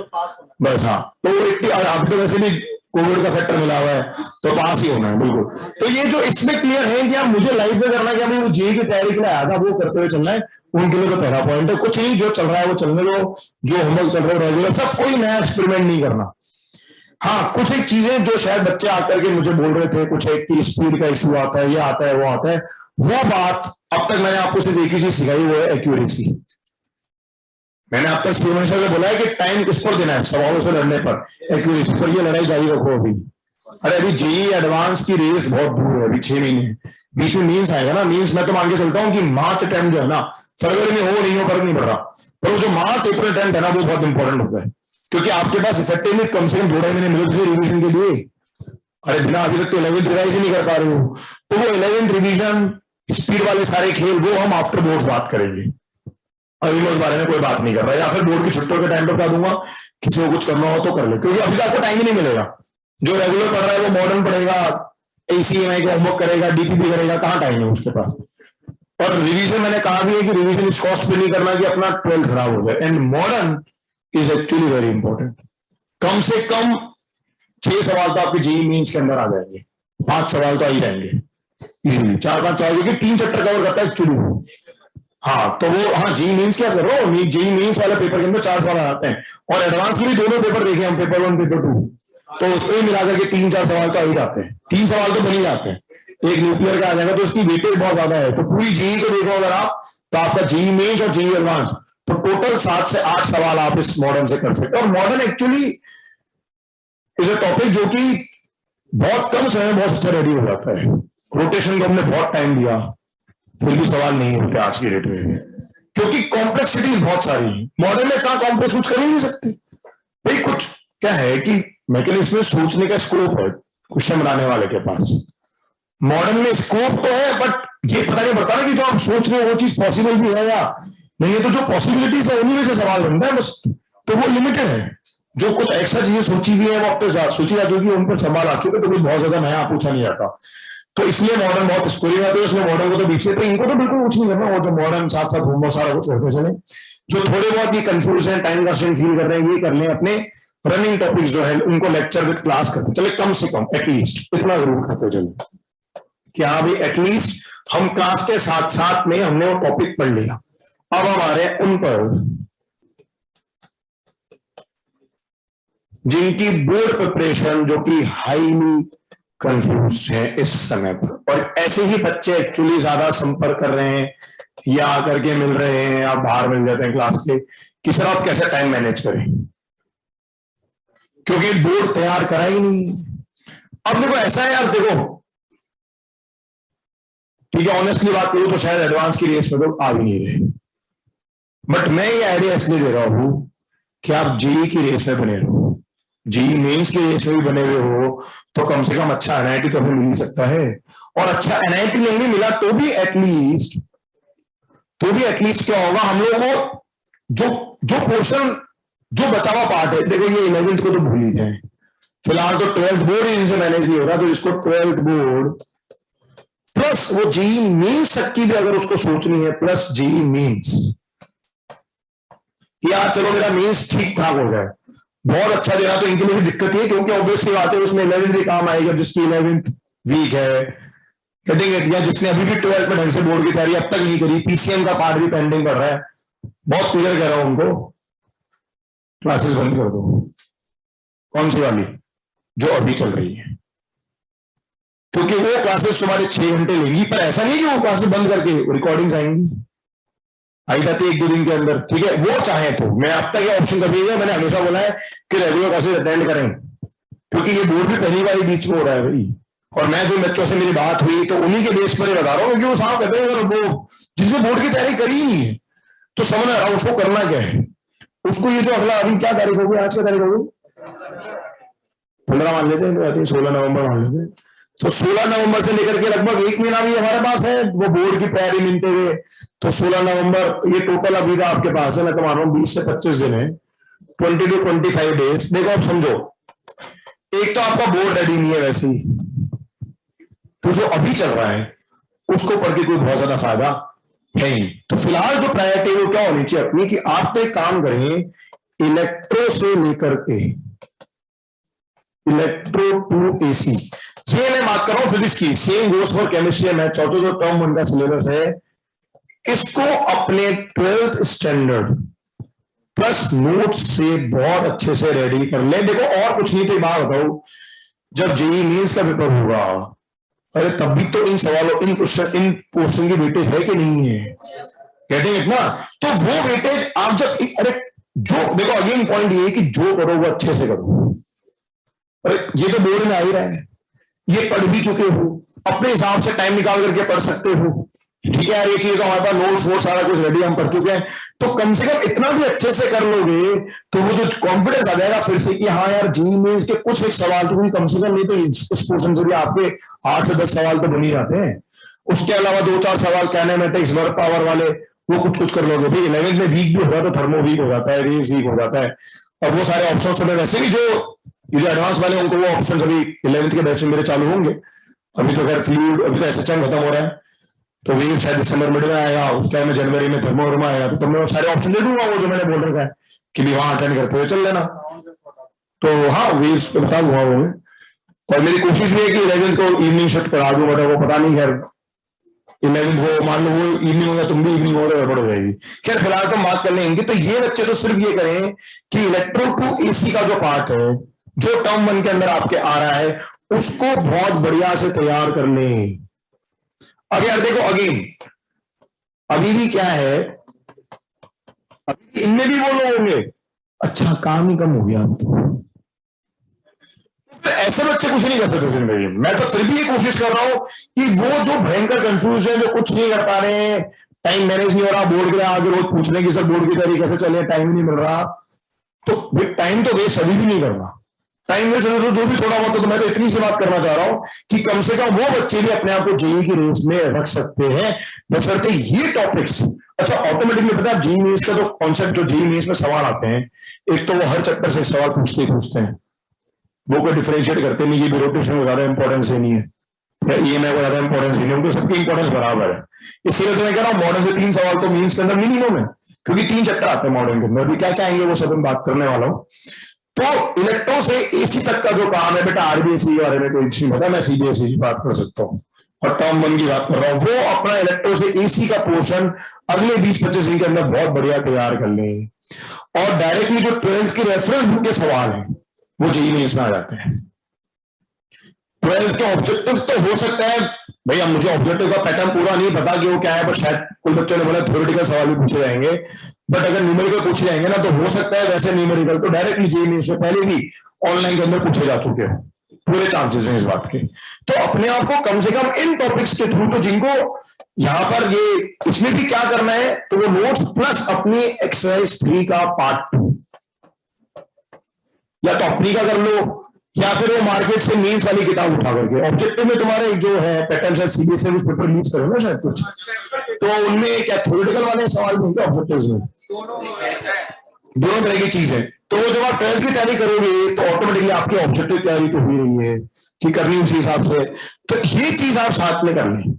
बस। हाँ, तो 80, आप तो वैसे भी कोविड का फैक्टर मिला हुआ है तो पास ही होना है बिल्कुल। तो ये जो इसमें क्लियर है कि यार मुझे लाइफ में करना क्या, भाई वो जे की तैयारी के लिए आया था वो करते हुए चलना है, उनके लिए तो पहला पॉइंट है। कुछ नहीं, जो चल रहा है वो चलने दो, जो होमवर्क चल रहा है रेगुलर, सब कोई नया एक्सपेरिमेंट नहीं करना। हाँ, कुछ एक चीजें जो शायद बच्चे आकर के मुझे बोल रहे थे, कुछ एक की स्पीड का इशू आता है, ये आता है वो आता है, वो बात अब तक मैंने आपको सिर्फ एक ही चीज सिखाई, वो है एक्यूरेसी। मैंने अब तक सूर्यवंशा से बोला है कि टाइम किस पर देना है, सवालों से लड़ने पर, एक्यूरेसी पर। ये लड़ाई जारी रखो अभी। अरे अभी जेई एडवांस की रेस बहुत दूर है, अभी 6 महीने बीच में मीन्स आएगा ना। मीन्स मैं तो मान के चलता हूँ कि मार्च अटेम्प्ट जो है ना, फरवरी में हो नहीं हो फर्क नहीं पड़ रहा, पर वो जो मार्च अप्रैल अटेम्प्ट है ना वो बहुत इंपॉर्टेंट होता है, क्योंकि आपके पास इफेक्टिवली कम से कम 2-2.5 महीने मिले थे रिविजन के लिए। अरे बिना अभी तक तो 11th रिवाइज ही नहीं कर पा रहे हो, तो वो 11th रिविजन स्पीड वाले सारे खेल वो हम आफ्टर बोर्ड्स बात करेंगे। अभी मैं उस बारे में कोई बात नहीं कर रहा, या फिर बोर्ड की छुट्टियों के टाइम पर बता दूंगा, किसी को कुछ करना हो तो कर ले, क्योंकि अभी तो आपको टाइम ही नहीं मिलेगा। जो रेगुलर पढ़ रहा है वो मॉडर्न पढ़ेगा, ACMI का होमवर्क करेगा, DPP करेगा, कहाँ टाइम है उसके पास। और रिवीजन मैंने कहा भी है कि रिवीजन इस कॉस्ट पे नहीं करना कि अपना 12th खराब हो जाए। And modern is actually very important. कम से कम 6 सवाल तो आपके जेईई मेंस के अंदर आ जाएंगे, 5 सवाल तो आ ही जाएंगे इजीली, 4-5 सवाल, क्योंकि 3 चैप्टर कवर करता है एक्चुअली। हाँ, तो वो हाँ जेईई मेंस क्या करो, जेईई मेंस वाले पेपर के अंदर 4 सवाल आते हैं, और एडवांस के भी दोनों पेपर देखे हम, पेपर 1 पेपर 2, तो उसको भी मिलाकर के 3-4 सवाल तो आ ही जाते हैं, 3 सवाल तो बन ही जाते हैं। एक न्यूक्लियर का आ जाएगा तो उसकी वेटेज बहुत ज्यादा है, तो पूरी जेईई को देखो अगर आप, तो आपका जेईई मेंस और जेईई एडवांस, तो टोटल 7 से 8 सवाल आप इस मॉडर्न से कर सकते हैं। और modern actually is a topic जो कि बहुत कम समय में बहुत अच्छा रेडी हो जाता है। रोटेशन को हमने बहुत टाइम दिया, फिर भी सवाल नहीं होते आज की डेट में, क्योंकि कॉम्प्लेक्सिटीज बहुत सारी है। मॉडर्न में इतना कॉम्प्लेक्स कुछ कर ही नहीं सकते भाई। कुछ क्या है कि मैकेनिक्स में सोचने का स्कोप है क्वेश्चन बनाने वाले के पास, मॉडर्न में स्कोप तो है, बट ये पता नहीं पड़ता ना कि जो आप सोच रहे हो वो चीज पॉसिबल भी है या नहीं है। तो जो पॉसिबिलिटीज है उन्हीं में से सवाल बनता है बस, तो वो लिमिटेड है। जो कुछ एक्स्ट्रा चीजें सोची हुई है वो अब तक सोची जा चुकी है, उन पर सवाल आ चुके, तो कुछ बहुत ज्यादा नया पूछा नहीं जाता। तो इसलिए मॉडर्न बहुत स्कोरिंग आती है, इसलिए मॉडर्न को तो बीच में, तो इनको तो बिल्कुल कुछ नहीं करना, वो जो मॉडर्न साथ साथ होमवर्क सारा कुछ करते चले। जो थोड़े बहुत ये कंफ्यूज है, टाइम कंस्ट्रेंट फील कर रहे हैं, ये कर लें, अपने रनिंग टॉपिक्स जो है उनको लेक्चर विद क्लास करते चले, कम से कम एटलीस्ट इतना जरूर करते चले कि हाँ भाई एटलीस्ट हम क्लास के साथ साथ में हमने वो टॉपिक पढ़ लिया। अब हमारे उन पर जिनकी बोर्ड प्रिपरेशन जो कि हाईली कंफ्यूज है इस समय पर, और ऐसे ही बच्चे एक्चुअली ज्यादा संपर्क कर रहे हैं या आकर के मिल रहे हैं या बाहर मिल जाते हैं क्लास के, कि सर आप कैसे टाइम मैनेज करें, क्योंकि बोर्ड तैयार करा ही नहीं। अब देखो ऐसा है यार, देखो ठीक है, ऑनेस्टली बात करूं तो शायद एडवांस की रेस में तो आ भी नहीं रहे, बट मैं ये आइडिया इसलिए दे रहा हूं कि आप जेईई की रेस में बने रहो, जेईई मेंस की रेस में भी बने हुए हो, तो कम से कम अच्छा एनआईटी तो हमें मिल सकता है। और अच्छा एनआईटी नहीं भी मिला तो भी एटलीस्ट क्या होगा, हम लोगों को जो पोर्शन जो बचा हुआ पार्ट है, देखो ये 11th को तो भूल ही जाए, फिलहाल तो 12th बोर्ड इनसे मैनेज नहीं हो रहा, तो इसको 12th बोर्ड प्लस वो जेईई मेंस तक की भी अगर उसको सोचनी है, प्लस जेईई मेंस, यार चलो मेरा मेंस ठीक ठाक हो जाए, बहुत अच्छा देना, तो इनके लिए भी दिक्कत है, क्योंकि ऑब्वियसली बात है उसमें 11th भी काम आएगा, जिसकी 11th वीक है गेटिंग इट, या जिसने अभी भी 12th में ढंग से बोर्ड की तैयारी अब तक नहीं करी, पीसीएम का पार्ट भी पेंडिंग पड़ रहा है, बहुत क्लियर कह रहा हूं उनको क्लासेस बंद कर दो। कौन सी वाली? जो अभी चल रही है, क्योंकि वो क्लासेस तुम्हारे 6 घंटे लेंगी, पर ऐसा नहीं कि वो क्लासेस बंद करके रिकॉर्डिंग्स आएंगी, आई जाती है 1-2 दिन के अंदर, ठीक है, वो चाहे तो। मैं अब तक ये ऑप्शन कभी है, मैंने हमेशा बोला है कि रेगुलर क्लासेस अटेंड करें, क्योंकि ये बोर्ड भी पहली बार बीच में हो रहा है भाई, और मैं जो बच्चों से मेरी बात हुई तो उन्हीं के बेस पर बता रहा हूँ, क्योंकि वो साफ कहते हैं अगर वो जिनसे बोर्ड की तैयारी करी ही नहीं है तो समझ आ रहा उसको करना क्या है। उसको ये जो अगला, अभी क्या तारीख होगी, आज क्या तारीख होगी, 15 मान लेते हैं, 16 नवंबर मान लेते हैं, तो 16 नवंबर से लेकर के लगभग 1 महीना भी हमारे पास है वो बोर्ड की तैयारी मिलते हुए, तो 16 नवंबर ये टोटल अभी का आपके पास है, मैं तो मान रहा हूँ 20 से 25 दिन है, 20 to 25 डेज। देखो आप समझो, एक तो आपका बोर्ड रेडी नहीं है वैसे ही, तो जो अभी चल रहा है उसको पढ़ के कोई बहुत ज्यादा फायदा है ही। तो फिलहाल जो प्रायोरिटी वो क्या होनी चाहिए अपनी, कि आप तो एक काम करें इलेक्ट्रो से लेकर के इलेक्ट्रो टू एसी, ये मैं बात कर रहा हूं फिजिक्स की, same goes for chemistry math, चौथो जो टर्म 1 का सिलेबस है, इसको अपने 12th स्टैंडर्ड प्लस नोट्स से बहुत अच्छे से रेडी कर ले। देखो और कुछ नहीं, तो बात बताओ, जब जेईई मेंस का पेपर होगा, अरे तब भी तो इन सवालों, इन क्वेश्चन की वेटेज है कि नहीं है, कहते हैं इतना, तो वो वेटेज आप जब, अरे जो देखो अगेन पॉइंट ये है कि जो करो वो अच्छे से करो। अरे ये तो बोर्ड में आ ही रहा है, ये पढ़ भी चुके हो, अपने हिसाब से टाइम निकाल करके पढ़ सकते हो, ठीक है यार, ये चीज तो हमारे पास नोट्स वोट सारा कुछ रेडी, हम पढ़ चुके हैं, तो कम से कम इतना भी अच्छे से कर लोगे तो वो जो कॉन्फिडेंस आ जाएगा फिर से कि हाँ यार जेईई मेंस के कुछ एक सवाल तो कम से कम, नहीं तो इस पोर्शन से भी आपके 8 से 10 सवाल तो बन ही जाते हैं। उसके अलावा 2-4 सवाल काइनेमेटिक्स, वर्क पावर वाले, वो कुछ कुछ कर लोगे। भाई 11th में वीक भी होगा तो थर्मो वीक हो जाता है, रेस वीक हो जाता है, और वो सारे ऑप्शन में वैसे भी जो एडवांस वाले उनको वो ऑप्शन अभी 11th के बैच में मेरे चालू होंगे। अभी तो खैर फ्लूइड, अभी तो एसएचएम खत्म हो रहा है, तो वे शायद दिसंबर मिड में आएगा, उसके बाद में जनवरी में थर्मोरमा आएगा, तो मैं सारे ऑप्शन दे दूंगा वो जो मैंने बोल रखा है कि भी वहां अटेंड करते हुए चल लेना। तो हाँ वेव्स पे बता दूंगा वो मैं, और मेरी कोशिश भी है कि 11th को इवनिंग शिफ्ट करा दूं, बट वो पता नहीं, खैर 11th वो मान लो वो इवनिंग होगा, तुम भी इवनिंग हो रहे गड़बड़ हो जाएगी। खैर फिलहाल तो बात कर लेंगे। तो ये बच्चे तो सिर्फ ये करें कि इलेक्ट्रो टू एसी का जो पार्ट है, जो टर्म 1 के अंदर आपके आ रहा है, उसको बहुत बढ़िया से तैयार कर लें। अब यार देखो अगेन, अभी भी क्या है, अभी इनमें भी वो लोग होंगे, अच्छा काम ही कम हो गया, तो ऐसे बच्चे कुछ नहीं कर सकते जिंदगी में। मैं तो फिर भी ये कोशिश कर रहा हूं कि वो जो भयंकर कंफ्यूज है, जो कुछ नहीं कर पा रहे हैं, टाइम मैनेज नहीं हो रहा, बोर्ड के आगे रोज पूछने की सर बोर्ड की तैयारी कैसे चले, टाइम नहीं मिल रहा, तो टाइम तो वेस्ट अभी भी नहीं करना। टाइम वेस्ट तो जो भी थोड़ा बहुत, तो मैं तो इतनी सी बात करना चाह रहा हूं कि कम से कम वो बच्चे भी अपने आप को जेईई की रेस में रख सकते हैं, बशर्ते ये टॉपिक्स, अच्छा ऑटोमेटिकली पता है जेईई मेंस का तो कॉन्सेप्ट, जो जेईई मेंस में सवाल आते हैं, एक तो वो हर चैप्टर से सवाल पूछते ही पूछते हैं, वो कोई डिफरेंशिएट करते नहीं, ये भी रोटेशन को ज्यादा इंपॉर्टेंस नहीं है, ईएमआई को ज्यादा इंपॉर्टेंस नहीं है, उनको सबकी इंपॉर्टेंस बराबर है। इसलिए तो मैं कह रहा हूँ मॉडर्न से 3 सवाल तो मीन्स के अंदर मिनिमम है, क्योंकि 3 चैप्टर आते हैं मॉडर्न के अंदर। अभी क्या क्या आएंगे वो सब हम बात करने वाला हूँ। तो इलेक्ट्रो से एसी तक का जो काम है बेटा, आरबीएसई के बारे में कोई नहीं पता, मैं सीबीएसई की बात कर सकता हूँ, और टर्म 1 की बात कर रहा हूँ। वो अपना इलेक्ट्रो से एसी का पोर्शन अगले 20-25 दिन के अंदर बहुत बढ़िया तैयार कर लें, और डायरेक्टली जो 12th के रेफरेंस बुक के सवाल हैं वो जेईई मेंस में आ जाते हैं। 12th के ऑब्जेक्टिव तो हो सकता है भैया, मुझे ऑब्जेक्टिव का पैटर्न पूरा नहीं पता कि वो क्या है, बट शायद कुछ बच्चों ने बोला थ्योरेटिकल सवाल भी पूछे जाएंगे, बट अगर न्यूमेरिकल पूछे जाएंगे ना, तो हो सकता है वैसे न्यूमेरिकल तो डायरेक्टली जेईई मेंस में पहले भी ऑनलाइन के अंदर पूछे जा चुके हैं, पूरे चांसेस हैं इस बात के। तो अपने आप को कम से कम इन टॉपिक्स के थ्रू, तो जिनको यहां पर ये इसमें भी क्या करना है, तो वो नोट्स प्लस अपनी एक्सरसाइज 3 का पार्ट 2 या तो अपनी का कर लो, या फिर वो मार्केट से मीन्स वाली किताब उठा करके। ऑब्जेक्टिव में तुम्हारे जो है पैटर्न शायद सीबीएसई में पेपर रिलीज करो ना शायद कुछ, तो उनमें क्या थ्योरेटिकल वाले सवाल देंगे ऑब्जेक्टिव्स में, दोनों तरह की चीज है। तो वो जब आप 12th की तैयारी करोगे तो ऑटोमेटिकली आपकी ऑब्जेक्टिव तैयारी तो हो रही है कि करनी उसी हिसाब से, तो ये चीज आप साथ में कर लें,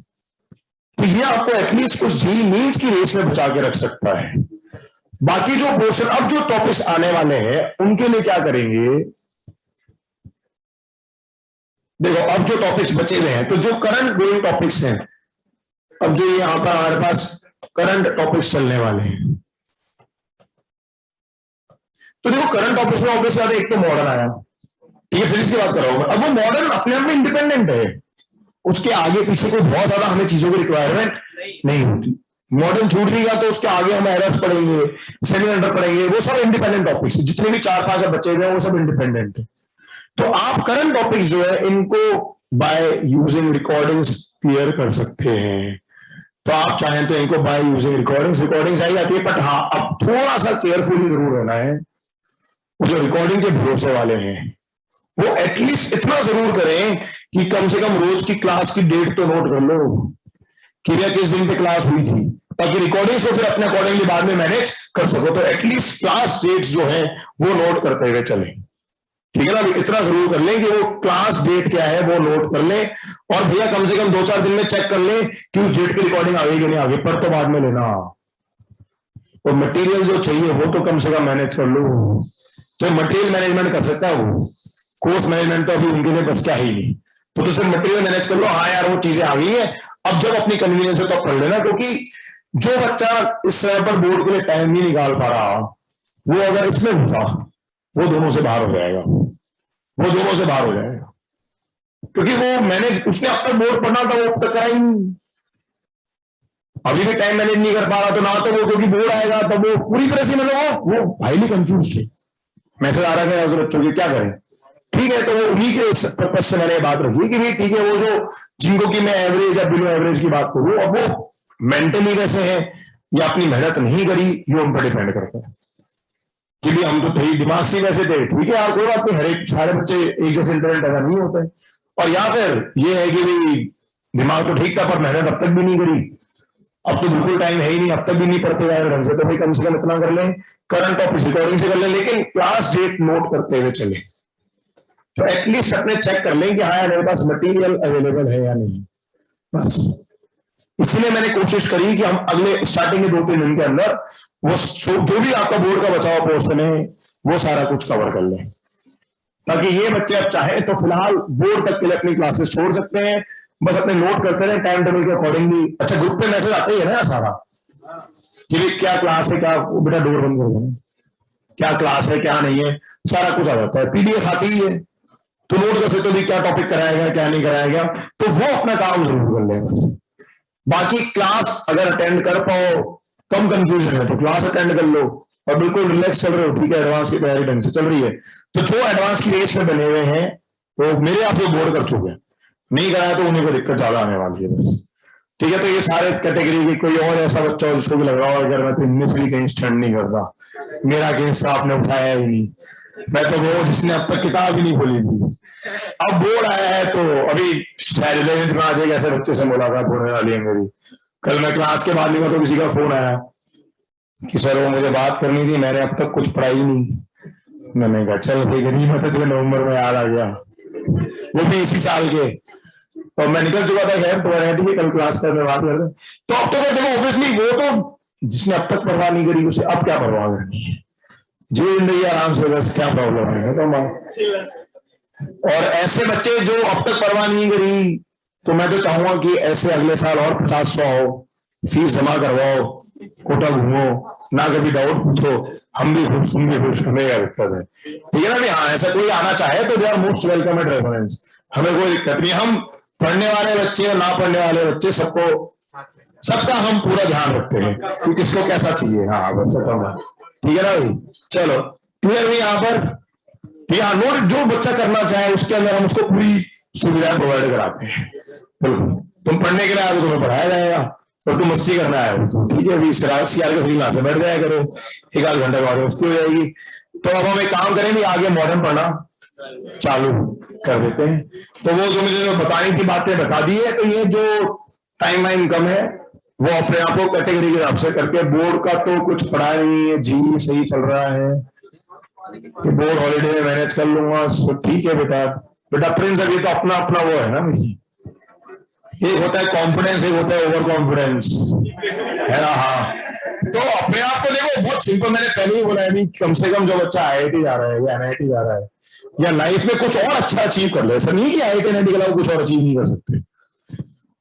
तो ये आपको एटलीस्ट कुछ जेईई मेंस की रेस में बचा के रख सकता है। बाकी जो पोर्शन, अब जो टॉपिक्स आने वाले हैं उनके लिए क्या करेंगे, देखो अब जो टॉपिक्स बचे हुए हैं, तो जो करंट गोइंग टॉपिक्स हैं, अब जो ये यहां पर हमारे पास करंट टॉपिक्स चलने वाले हैं, तो देखो करंट टॉपिक्स में ऑब्वियसली एक तो मॉडर्न आया, ठीक है, फिजिक्स की बात कर रहा हूं, अब वो मॉडर्न अपने आप में इंडिपेंडेंट है, उसके आगे पीछे कोई बहुत ज्यादा हमें चीजों की रिक्वायरमेंट नहीं होती। मॉडर्न छूट भी गया तो उसके आगे हम एरर्स पढ़ेंगे, सेमी अंडर पढ़ेंगे, वो सब इंडिपेंडेंट टॉपिक्स, जितने भी 4-5 बचे हुए हैं वो सब इंडिपेंडेंट है। तो आप करंट टॉपिक्स जो है इनको बाय यूजिंग रिकॉर्डिंग्स क्लियर कर सकते हैं। तो आप चाहें तो इनको बाय यूजिंग रिकॉर्डिंग्स आई जाती है, बट हाँ अब थोड़ा सा केयरफुली जरूर रहना है। जो रिकॉर्डिंग के भरोसे वाले हैं वो एटलीस्ट इतना जरूर करें कि कम से कम रोज की क्लास की डेट तो नोट कर लो कि किस दिन पे क्लास हुई थी, ताकि रिकॉर्डिंग्स को फिर अपने अकॉर्डिंगली बाद में मैनेज कर सको। तो एटलीस्ट क्लास डेट्स जो है वो नोट करते हुए चलें, ठीक है ना, इतना जरूर कर लें कि वो क्लास डेट क्या है वो नोट कर लें, और भैया कम से कम 2-4 दिन में चेक कर लें कि उस डेट की रिकॉर्डिंग आ गई कि नहीं आ गई, पर तो बाद में लेना। और मटेरियल जो चाहिए वो तो कम से कम मैनेज कर लो। तो मटेरियल मैनेजमेंट कर सकता है वो, कोर्स मैनेजमेंट तो अभी उनके लिए बस क्या ही नहीं, तो सिर्फ मटेरियल मैनेज कर लो। हाँ यार वो चीजें आ गई है, अब जब अपनी कन्वीनियंस है तो पढ़ लेना, क्योंकि जो बच्चा इस समय पर बोर्ड के लिए टाइम नहीं निकाल पा रहा, वो अगर इसमें घुसा वो दोनों से बाहर हो जाएगा, वो दोनों से बाहर हो जाएगा, क्योंकि वो मैनेज, उसने अब तक बोर्ड पढ़ना था, वो अब तक करा ही नहीं, अभी भी टाइम मैनेज नहीं कर पा रहा, तो ना तो वो क्योंकि बोर्ड आएगा तब वो पूरी तरह से मतलब वो हाईली कंफ्यूज थे, मैसेज आ रहा था बच्चों के क्या करें। ठीक है, तो वो उन्हीं के पर्पज से मैंने बात रखी कि भाई ठीक है, वो जो जिनको की मैं एवरेज या बिलो एवरेज की बात करूं, अब वो मेंटली कैसे है या अपनी मेहनत नहीं करी, ये उन पर डिपेंड करता है कि भी हम तो भाई दिमाग से वैसे थे, ठीक है यार कोई बात नहीं, हर एक सारे बच्चे एक जैसे इंटरनेट ऐसा नहीं होते, और या फिर ये है कि भाई दिमाग तो ठीक था पर मेहनत अब तक भी नहीं करी, अब तो बिल्कुल टाइम है ही नहीं, अब तक भी नहीं पढ़ते यार ढंग से, तो भाई कम से कम इतना कर लें, करंट टॉपिक रिकॉर्डिंग से कर लें, लेकिन क्लास डेट नोट करते हुए चले, तो एटलीस्ट अपने चेक कर लें कि हाँ मेरे पास मटेरियल अवेलेबल है या नहीं, बस। इसीलिए मैंने कोशिश करी कि हम अगले स्टार्टिंग के 2-3 दिन के अंदर वो जो भी आपका बोर्ड का बचा हुआ पोर्शन है वो सारा कुछ कवर कर लें, ताकि ये बच्चे अब चाहे तो फिलहाल बोर्ड तक के लिए अपनी क्लासेस छोड़ सकते हैं, बस अपने नोट करते रहे टाइम टेबल के अकॉर्डिंगली। अच्छा ग्रुप पे मैसेज आते ही है ना सारा कि क्या क्लास है, क्या बेटा डोर बंद कर देना, क्या क्लास है क्या नहीं है, सारा कुछ आ जाता है, पीडीएफ आती ही है, तो नोट कर सकते हो क्या टॉपिक कराएगा क्या नहीं कराएगा, तो वो अपना काम जरूर कर लेगा। बाकी क्लास अगर अटेंड कर पाओ, कम कंफ्यूजन है तो क्लास अटेंड कर लो, और बिल्कुल रिलैक्स चल रहे हो, ठीक है एडवांस की तैयारी ढंग से चल रही है, तो जो एडवांस की रेस में बने हुए हैं वो मेरे आप बोर्ड कर चुके हैं, नहीं कराया तो उन्हीं को दिक्कत ज्यादा आने वाली है बस। ठीक है, तो ये सारे कैटेगरी के कोई और ऐसा बच्चा हो जिसको भी लग रहा हो अगर मैं तो इनमें से भी कहीं स्टैंड नहीं करता, मेरा केस आपने उठाया ही नहीं, मैं तो वो जिसने अब तक किताब ही नहीं खोली थी, अब बोर्ड आया है तो अभी शायद 11th में आ जाएगा, ऐसे बच्चे से मुलाकात होने वाली है मेरी। कल मैं क्लास के बाद निकला तो किसी का फोन आया कि सर वो मुझे बात करनी थी, मैंने अब तक कुछ पढ़ाई नहीं, मैंने कहा चल भाई गनीमत है, तुम्हें नवंबर में याद आ गया, वो भी इसी साल के, तो मैं निकल चुका था, खैर तुम्हारे ठीक है कल क्लास का बात करते, तो अब तो देखो ऑब्वियसली वो तो जिसने अब तक परवाह नहीं करी उसे अब क्या परवाह करनी है, जो जिंदगी आराम से, बस क्या प्रॉब्लम है तो। और ऐसे बच्चे जो अब तक परवाह नहीं करी, तो मैं तो चाहूंगा कि ऐसे अगले साल और 50-100 हो, फीस जमा करवाओ, कोटा घूमो, ना कभी डाउट पूछो, हम भी खुश तुम भी खुश, हमें क्या दिक्कत है, ठीक है ना भी। हाँ ऐसा कोई आना चाहे तो they are most welcome at reference, हमें कोई दिक्कत नहीं, हम पढ़ने वाले बच्चे और ना पढ़ने वाले बच्चे सबको, सबका हम पूरा ध्यान रखते हैं कि किसको कैसा चाहिए। हाँ बस बताऊंगा, ठीक है ना भाई, चलो क्लियर हुई यहाँ पर। या नोट जो बच्चा करना चाहे उसके अंदर हम उसको पूरी सुविधा प्रोवाइड कराते हैं, बिल्कुल तुम पढ़ने के लिए आए तो तुम्हें पढ़ाया जाएगा, और तुम मस्ती करना है तो ठीक है, अभी सियार के सही लाते बैठ जाया करो, 1-8 घंटे बाद मस्ती हो जाएगी। तो अब हम एक काम करेंगे, आगे मॉडर्न पढ़ना चालू कर देते हैं, तो वो जो मुझे बतानी थी बातें बता दी है, तो ये जो टाइम लाइन कम है वो अपने आप को कैटेगरी के हिसाब से करके, बोर्ड का तो कुछ पढ़ा नहीं है जी, सही चल रहा है कि बोर्ड हॉलीडे में मैनेज कर लूंगा, तो ठीक है बेटा, बेटा प्रिंस अभी तो अपना अपना वो है ना, एक होता है कॉन्फिडेंस, एक होता है ओवर कॉन्फिडेंस, है ना। हाँ तो अपने आप को देखो, बहुत सिंपल, मैंने पहले ही बोला है, कम से कम जो बच्चा IIT जा रहा है या NIT जा रहा है या लाइफ में कुछ और अच्छा अचीव कर ले, ऐसा नहीं कि IIT NIT के अलावा कुछ और अचीव नहीं कर सकते,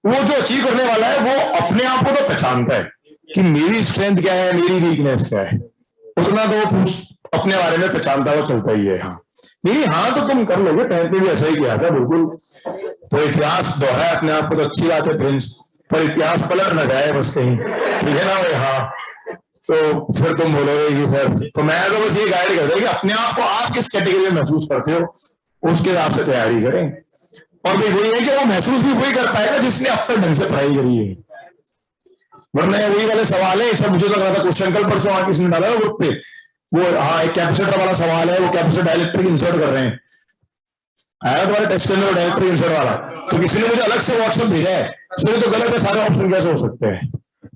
वो जो अचीव करने वाला है वो अपने आप को तो पहचानता है कि मेरी स्ट्रेंथ क्या है, मेरी वीकनेस क्या है, उतना तो वो अपने बारे में पहचानता हुआ चलता ही है। हाँ मेरी, हाँ तो तुम कर लोगे, पहले भी ऐसा ही किया था बिल्कुल, तो इतिहास दोहराए अपने आप को तो अच्छी बात है प्रिंस, पर इतिहास पलट न जाए बस कहीं, ठीक है ना भाई। हाँ तो फिर तुम बोलोगे कि सर, तो मैं तो बस ये गाइड करता हूँ कि अपने आप को आप किस कैटेगरी में महसूस करते हो उसके हिसाब से तैयारी करें, और भाई वही है कि वो महसूस भी वही कर पाएगा जिसने अब तक ढंग से पढ़ाई करी है, वरना वही वाले सवाल है। सब मुझे लग रहा था क्वेश्चन कल परसों वहां किसी ने डाला ग्रुप पे, वो हाँ एक कैपेसिटर वाला सवाल है, वो कैपेसिटर डायलेक्ट्रिक इंसर्ट कर रहे हैं, आया तुम्हारे टेक्स्ट में डायलेक्ट्रिक इंसर्ट वाला, तो किसी ने मुझे अलग से व्हाट्सएप भेजा है, सो तो गलत है, सारे ऑप्शन कैसे हो सकते हैं,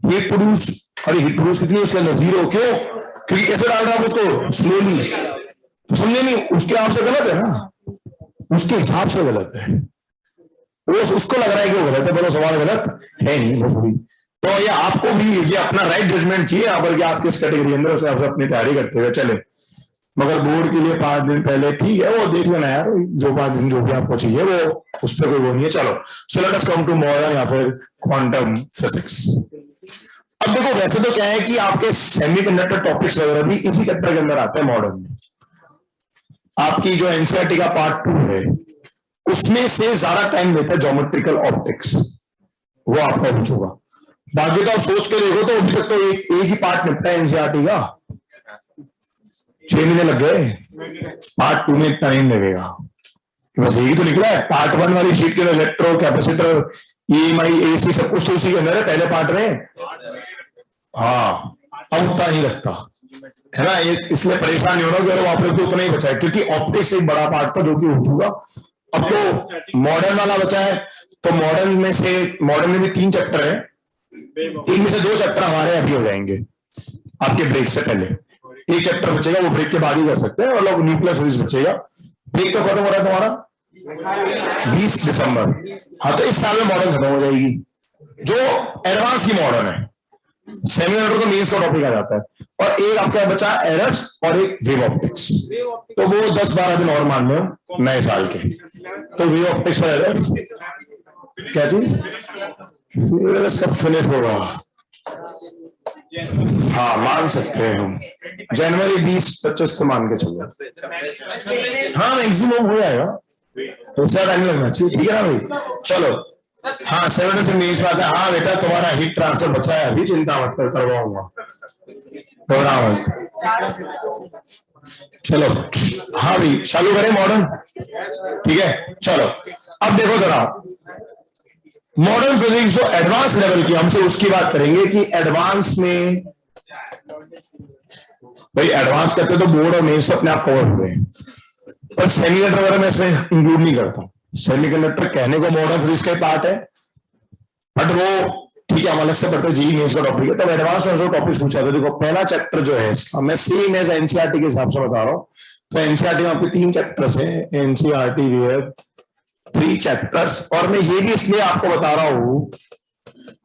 हीट प्रोड्यूस, अरे हीट प्रोड्यूस कितनी उसके अंदर 0, क्यों, क्योंकि कैसे डाल रहा हूं उसको स्लोली, तो समझे नहीं, उसके हिसाब से गलत है ना, उसके हिसाब से गलत है, वो उसको लग रहा है कि वो गलत है, पर वो सवाल गलत है नहीं, बस वही। तो ये आपको भी ये अपना राइट जजमेंट चाहिए यहाँ पर कि आप किस कैटेगरी अंदर उसे आपसे अपनी तैयारी करते हुए चले। मगर बोर्ड के लिए 5 दिन पहले ठीक है, वो देख लेना यार, जो 5 दिन जो भी आपको चाहिए वो, उस पर कोई वो नहीं है। चलो so let us come to modern या फिर क्वांटम फिजिक्स। अब देखो वैसे तो क्या है कि आपके सेमीकंडक्टर टॉपिक्स वगैरह भी इसी चैप्टर के अंदर आते हैं मॉडर्न में। आपकी जो एनसीईआरटी का पार्ट 2 है उसमें से ज्यादा टाइम लेता है ज्योमेट्रिकल ऑप्टिक्स, वो आपका कुछ होगा। बाकी तो आप सोच के देखो तो अभी तक तो एक ही पार्ट निपटा है एनसीईआरटी का, 6 महीने लग गए। पार्ट 2 में इतना नहीं लगेगा, बस यही तो निकला है। पार्ट 1 वाली शीट के इलेक्ट्रो कैपेसिटर ईएमआई एसी सब कुछ तो उसी के अंदर है पहले पार्ट में। हाँ अब उतना नहीं लगता है ना, ये इसलिए परेशान नहीं होना कि अरे वहां पर तो उतना ही बचा है, क्योंकि ऑप्टिक्स एक बड़ा पार्ट था जो कि हो चुका। अब तो मॉडर्न वाला बचा है, तो मॉडर्न में भी 3 चैप्टर है, 3 में से 2 चैप्टर हमारे अभी हो जाएंगे आपके ब्रेक से पहले। एक चैप्टर बचेगा, वो ब्रेक के बाद ही कर सकते हैं, और लोग न्यूक्लियर फिजिक्स बचेगा। ब्रेक तो खत्म हो रहा है तुम्हारा 20 दिसंबर। हाँ तो इस साल में मॉडर्न खत्म हो जाएगी, जो एडवांस की मॉडर्न है। सेमीकंडक्टर तो मेंस का टॉपिक आ जाता है, और एक आपका बचा एरर्स और एक वेव ऑप्टिक्स, तो वो 10-12 दिन और मान लो नए साल के। तो वेव ऑप्टिक्स और एरर्स क्या चीज कब फिनिश होगा? हाँ मान सकते हैं हम जनवरी 20-25 को मान के चलो। हाँ मैक्सिमम हो जाएगा, तो उसका टाइम लगना चाहिए, ठीक है ना भाई। चलो हाँ 7 से मेज बात है। हाँ बेटा तुम्हारा हीट ट्रांसफर बचा है, अभी चिंता मत कर, करवाऊंगा, घबराओ मत। चलो हाँ भाई चालू करें मॉडर्न, ठीक है। चलो अब देखो जरा मॉडर्न फिजिक्स जो एडवांस लेवल की, हमसे उसकी बात करेंगे कि एडवांस में भाई एडवांस करते तो बोर्ड और मेंस अपने आप कवर हुए हैं, पर सेमीकंडक्टर वगैरह मैं इसमें इंक्लूड नहीं करता। सेमीकंडक्टर कहने को मॉडर्न फिजिक्स का पार्ट है, बट वो ठीक है हम अलग से पढ़ते जी मेंस का टॉपिक है। तो एडवांस में जो टॉपिक पूछा था, देखो पहला चैप्टर जो है इसका मैं सेम एज एनसीईआरटी के हिसाब से बता रहा हूँ। तो एनसीईआरटी में आपके 3 चैप्टर्स हैं, एनसीईआरटी वी हैव 3 चैप्टर्स, और मैं ये भी इसलिए आपको बता रहा हूं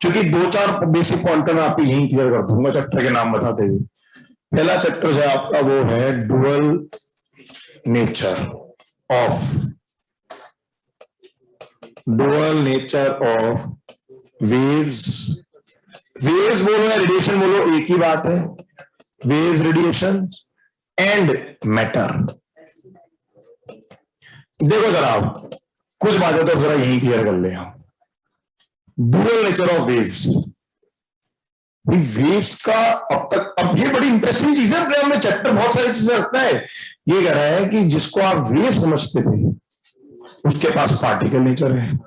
क्योंकि 2-4 बेसिक पॉइंट मैं आपको यही क्लियर कर दूंगा चैप्टर के नाम बताते हुए। पहला चैप्टर जो है आपका वो है dual nature of waves. Waves बोलो या रेडिएशन बोलो एक ही बात है, वेव्स रेडिएशन एंड मैटर। देखो जरा कुछ बातें तो जरा यही क्लियर कर ले हम। Dual nature of waves, waves का अब ये बड़ी इंटरेस्टिंग चीज है, हमने चैप्टर बहुत सारी चीजें रखता है। ये कह रहा है कि जिसको आप वेव समझते थे उसके पास पार्टिकल नेचर है,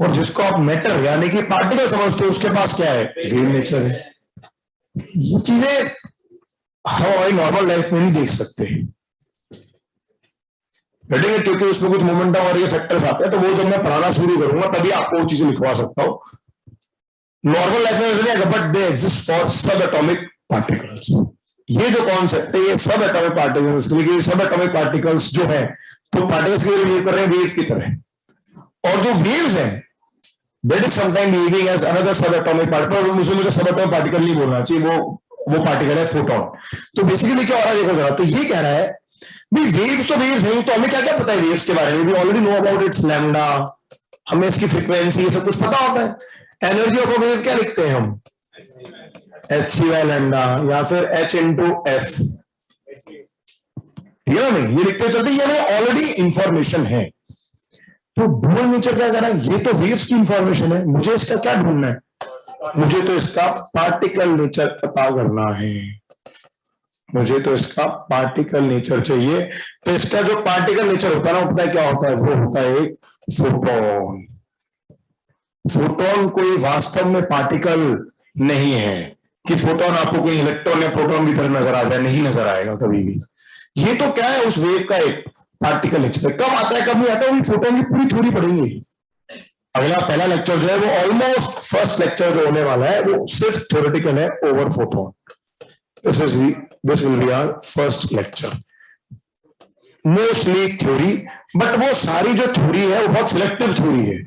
और जिसको आप मैटर यानी कि पार्टिकल समझते हो उसके पास क्या है, वेव नेचर है। ये चीजें हम हमारी नॉर्मल लाइफ में नहीं देख सकते, क्योंकि उसमें कुछ मोमेंटम और ये फैक्टर्स आते हैं। तो वो जब मैं पढ़ाना शुरू करूंगा तभी आपको वो चीजें लिखवा सकता हूँ। नॉर्मल लाइफ में नहीं आएगा, बट दे एग्जिस्ट फॉर सब एटॉमिक पार्टिकल्स। ये जो कॉन्सेप्ट है ये सब एटॉमिक पार्टिकल्स, लेकिन सब एटॉमिक पार्टिकल्स जो है तो पार्टिकल्स के लिए कर रहे हैं वेव की तरह, और जो वेव्स हैं that is sometime behaving as another sub atomic particle. मुझे सब एटॉमिक पार्टिकल नहीं बोलना चाहिए, वो पार्टिकल है फोटोन। तो बेसिकली क्या हो रहा है देखो जरा, तो ये कह रहा है भाई वेव्स तो वेव्स नहीं, तो हमें क्या क्या पता है वेव्स के बारे में, we already know about its lambda, हमें इसकी फ्रीक्वेंसी ये सब कुछ पता होता है। एनर्जी ऑफ अ वेव क्या लिखते हैं हम, hc लैम्डा या फिर h इंटू एफ, ठीक है ना, ये लिखते चलते, ये हमें ऑलरेडी इंफॉर्मेशन है। तो डुअल नेचर क्या कर रहा है, ये तो वेव्स की इंफॉर्मेशन है, मुझे इसका क्या ढूंढना है, मुझे तो इसका पार्टिकल नेचर पता करना है, मुझे तो इसका पार्टिकल नेचर चाहिए। तो इसका जो पार्टिकल नेचर होता है ना, पता है क्या होता है, वो होता है एक फोटोन। फोटोन कोई वास्तव में पार्टिकल नहीं है कि फोटोन आपको कोई इलेक्ट्रॉन या प्रोटॉन की तरह नजर आ जाए, नहीं नजर आएगा कभी भी। ये तो क्या है, उस वेव का एक पार्टिकल नेचर। कब आता है कब नहीं आता, वो फोटोन की पूरी थ्योरी पढ़ेंगे। अगला पहला लेक्चर जो है वो ऑलमोस्ट फर्स्ट लेक्चर जो होने वाला है वो सिर्फ थ्योरेटिकल है over photon. This will be our first lecture. Mostly theory, but वो सारी जो थ्योरी है वो बहुत सिलेक्टिव थ्योरी है।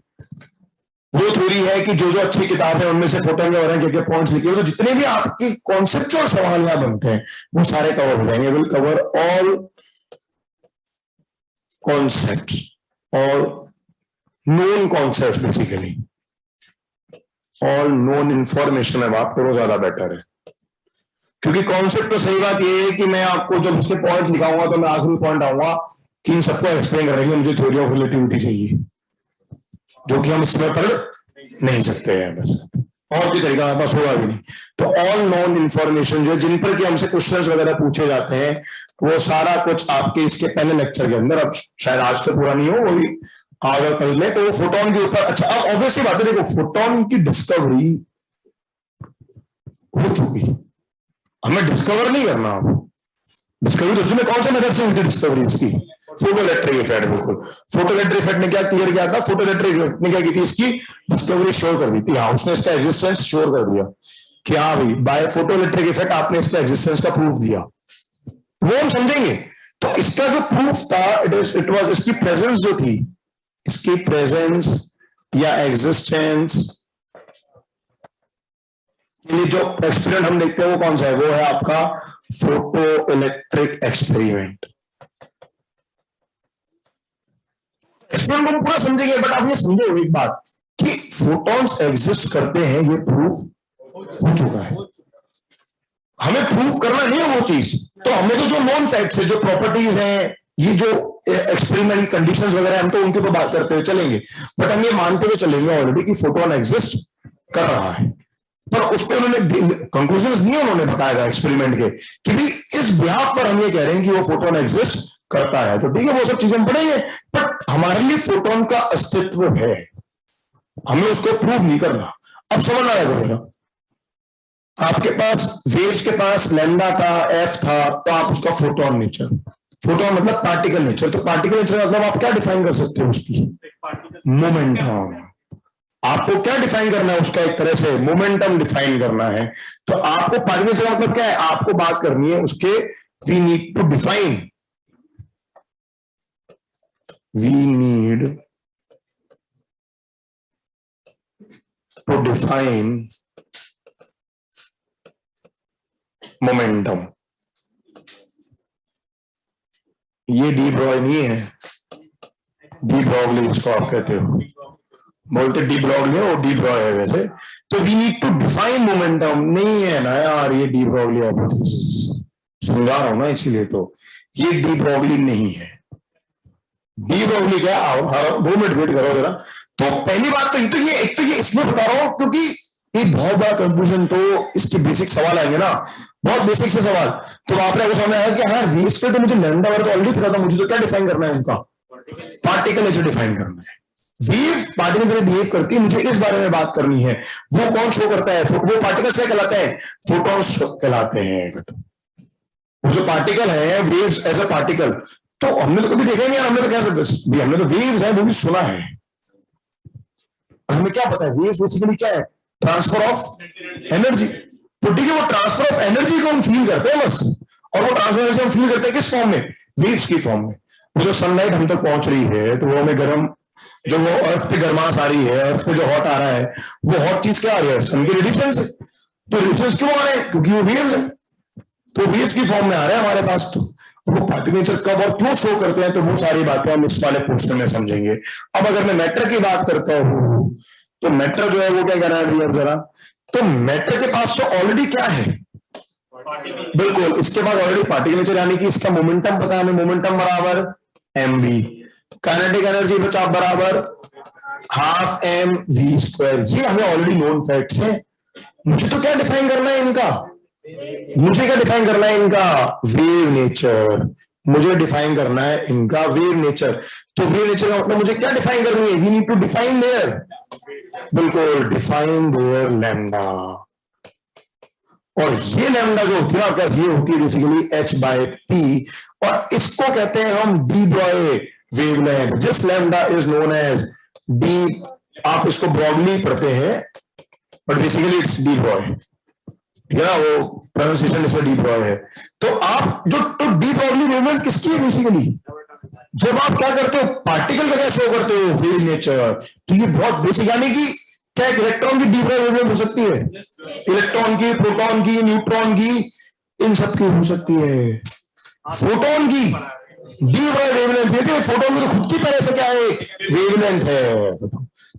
वो थ्योरी है कि जो जो अच्छी किताब है उनमें से फोटोन के बारे में क्या क्या पॉइंट्स लिखे, तो जितने भी आपकी कॉन्सेप्चुअल सवाल यहाँ बनते हैं वो सारे कवर हो जाएंगे। विल कवर ऑल कॉन्सेप्ट्स और known concepts, basically all known information में बात करो ज्यादा बेटर है, क्योंकि कॉन्सेप्ट तो सही बात ये है कि मैं आपको जब उसके पॉइंट लिखाऊंगा तो मैं आखिरी पॉइंट आऊंगा कि इन सबको एक्सप्लेन करेंगे, मुझे थ्योरी ऑफ रिलेटिविटी चाहिए, जो कि हम इसमें पढ़ नहीं सकते हैं, बस और भी तरीका बस होगा भी नहीं। तो ऑल नॉन इंफॉर्मेशन जो जिन पर कि हमसे क्वेश्चंस वगैरह पूछे जाते हैं वो सारा कुछ आपके इसके पहले लेक्चर के अंदर, अब शायद आज तो पूरा नहीं हो, वो भी आगे कल में, तो वो फोटोन के ऊपर। अच्छा, अब ऑब्वियसली बात है, देखो फोटोन की डिस्कवरी हो चुकी, हमें डिस्कवर नहीं करना। अब डिस्कवरी तो कौन से मेथड से हुई थी डिस्कवरी इसकी? Photoelectric effect. बिल्कुल, फोटोइलेक्ट्रिक इफेक्ट ने क्या क्लियर किया था? फोटोइलेक्ट्रिक इफेक्ट ने क्या की थी? इसकी डिस्कवरी शो कर दी थी। हाँ, उसने इसका एग्जिस्टेंस शो कर दिया कि हाँ भाई बाय फोटोइलेक्ट्रिक इफेक्ट आपने इसका एग्जिस्टेंस का प्रूफ दिया, वो हम समझेंगे। तो इसका जो प्रूफ था इट वाज इसकी प्रेजेंस जो थी, इसकी प्रेजेंस या एग्जिस्टेंस के लिए जो एक्सपेरिमेंट हम देखते हैं वो कौन सा है? वो है आपका फोटो इलेक्ट्रिक एक्सपेरिमेंट। एक्सपेरिमेंट को पूरा समझेंगे, बट आप ये समझो एक बात कि फोटॉन्स एग्जिस्ट करते हैं, ये प्रूफ हो चुका है। हमें प्रूफ करना नहीं है वो चीज, तो हमें तो जो नॉन फैक्ट्स है, जो प्रॉपर्टीज हैं, ये जो एक्सपेरिमेंट की कंडीशंस वगैरह, हम तो उनके ऊपर बात करते हुए चलेंगे, बट हम ये मानते हुए चलेंगे ऑलरेडी कि फोटोन एग्जिस्ट कर रहा है। पर उस पर उन्होंने कंक्लूजन दिए उन्होंने बकायदा एक्सपेरिमेंट के कि भी इस बिहाफ पर हम ये कह रहे हैं कि वो फोटोन एग्जिस्ट करता है। तो ठीक है, वो सब चीजें हम पढ़ेंगे, बट हमारे लिए फोटोन का अस्तित्व है, हमें उसको प्रूव नहीं करना। अब समझ आया बोलेगा, आपके पास वेव्स के पास लैम्डा था, एफ था, तो आप उसका फोटोन नेचर, फोटोन मतलब पार्टिकल नेचर, तो पार्टिकल नेचर मतलब आप क्या डिफाइन कर सकते हो? उसकी मोमेंटम। आपको क्या डिफाइन करना है उसका? एक तरह से मोमेंटम डिफाइन करना है। तो आपको पार्टिकल नेचर मतलब क्या है? आपको बात करनी है उसके, we need to define, we need to define momentum। ये डी ब्रॉय नहीं है, डी ब्रॉगली इसको आप कहते हो, बोलते डी ब्रॉगली और डी ब्रॉय है वैसे। तो we need to define momentum नहीं है ना यार, ये डी ब्रॉगली समझा रहा हूं ना, इसीलिए तो ये डी ब्रॉगली नहीं है। डी ब्रॉगली क्या? 2 मिनट वेट करो जरा। तो पहली बात तो ये एक तो ये इसलिए बता रहा हूं क्योंकि ये बहुत बड़ा कंफ्यूजन, तो इसके बेसिक सवाल आएंगे ना, बहुत बेसिक से सवाल। तो आपने आपको समझ आया कि हाँ वेव्स पे तो मुझे लैम्डा वर्ग तो ऑलरेडी पता था, मुझे तो क्या डिफाइन करना है? उनका पार्टिकल नेचर डिफाइन करना है। वेव पार्टिकल जैसे बिहेव करती है, मुझे इस बारे में बात करनी है। वो कौन शो करता है? वो पार्टिकल क्या कहलाते हैं? फोटॉन्स कहलाते हैं। वो जो पार्टिकल है, वेव्स एज अ पार्टिकल, तो हमने तो कभी देखा ही नहीं, हमने तो क्या भी, हमने तो वेव्स है वो भी सुना है, हमें क्या पता है वेव्स बेसिकली क्या है? Transfer of energy. तो ठीक है, वो ट्रांसफर ऑफ एनर्जी को हम फील करते हैं बस, और वो ट्रांसफर एनर्जी हम फील करते हैं किस फॉर्म में? वेव्स की फॉर्म में। वो जो सनलाइट हम तक पहुंच रही है तो वो हमें गर्म, जो वो अर्थ पे गर्मास आ रही है, अर्थ पे जो हॉट आ रहा है, वो हॉट चीज क्या आ रही है? सन के रेडिएशन से। तो रेडिएशन क्यों आ रहे हैं? क्योंकि वो वेव्स है, तो वेव्स की फॉर्म में आ रहे हैं हमारे पास। तो वो पार्टिकल नेचर कब और क्यों शो करते हैं, तो वो सारी बातें हम इस वाले पोर्शन में समझेंगे। अब अगर मैं मैटर की बात करता हूं, तो मैटर जो है वो क्या कर रहा है भैया जरा? तो मैटर के पास तो ऑलरेडी क्या है? बिल्कुल, इसके पास ऑलरेडी पार्टिकल नेचर, यानी कि इसका मोमेंटम पता है हमें, मोमेंटम बराबर mv, काइनेटिक एनर्जी बचा बराबर हाफ एम वी स्क्वायर। ये हमें ऑलरेडी नोन फैक्ट्स है। मुझे तो क्या डिफाइन करना है इनका? मुझे क्या डिफाइन करना है इनका? Wave nature. मुझे डिफाइन करना है इनका वेव नेचर। तो वेव नेचर का मतलब मुझे क्या डिफाइन करनी है? We need to define there, बिल्कुल डिफाइन देयर लैम्डा। और ये लैम्डा जो होती है आपका, ये होती है बेसिकली h/p, और इसको कहते हैं हम de Broglie wavelength. This lambda is known as de, आप इसको ब्रॉडली पढ़ते हैं but basically it's de Broglie, ठीक है ना, वो प्रोनाउंसिएशन इसका डी ब्रॉय है। तो आप जो तो डी ब्रॉडली वेवलेंथ किसकी है बेसिकली? जब आप क्या करते हो, पार्टिकल का क्या शो करते हो, वेव नेचर, तो ये बहुत बेसिक, यानी कि क्या एक इलेक्ट्रॉन की डी ब्राइट वेवलेंथ हो सकती है, इलेक्ट्रॉन की, प्रोटॉन की, न्यूट्रॉन की, इन सब की हो सकती है। फोटोन की डी ब्राइट वेवलेंथ, देखिए फोटोन की तो खुद की तरह से क्या है, वेवलेंथ है।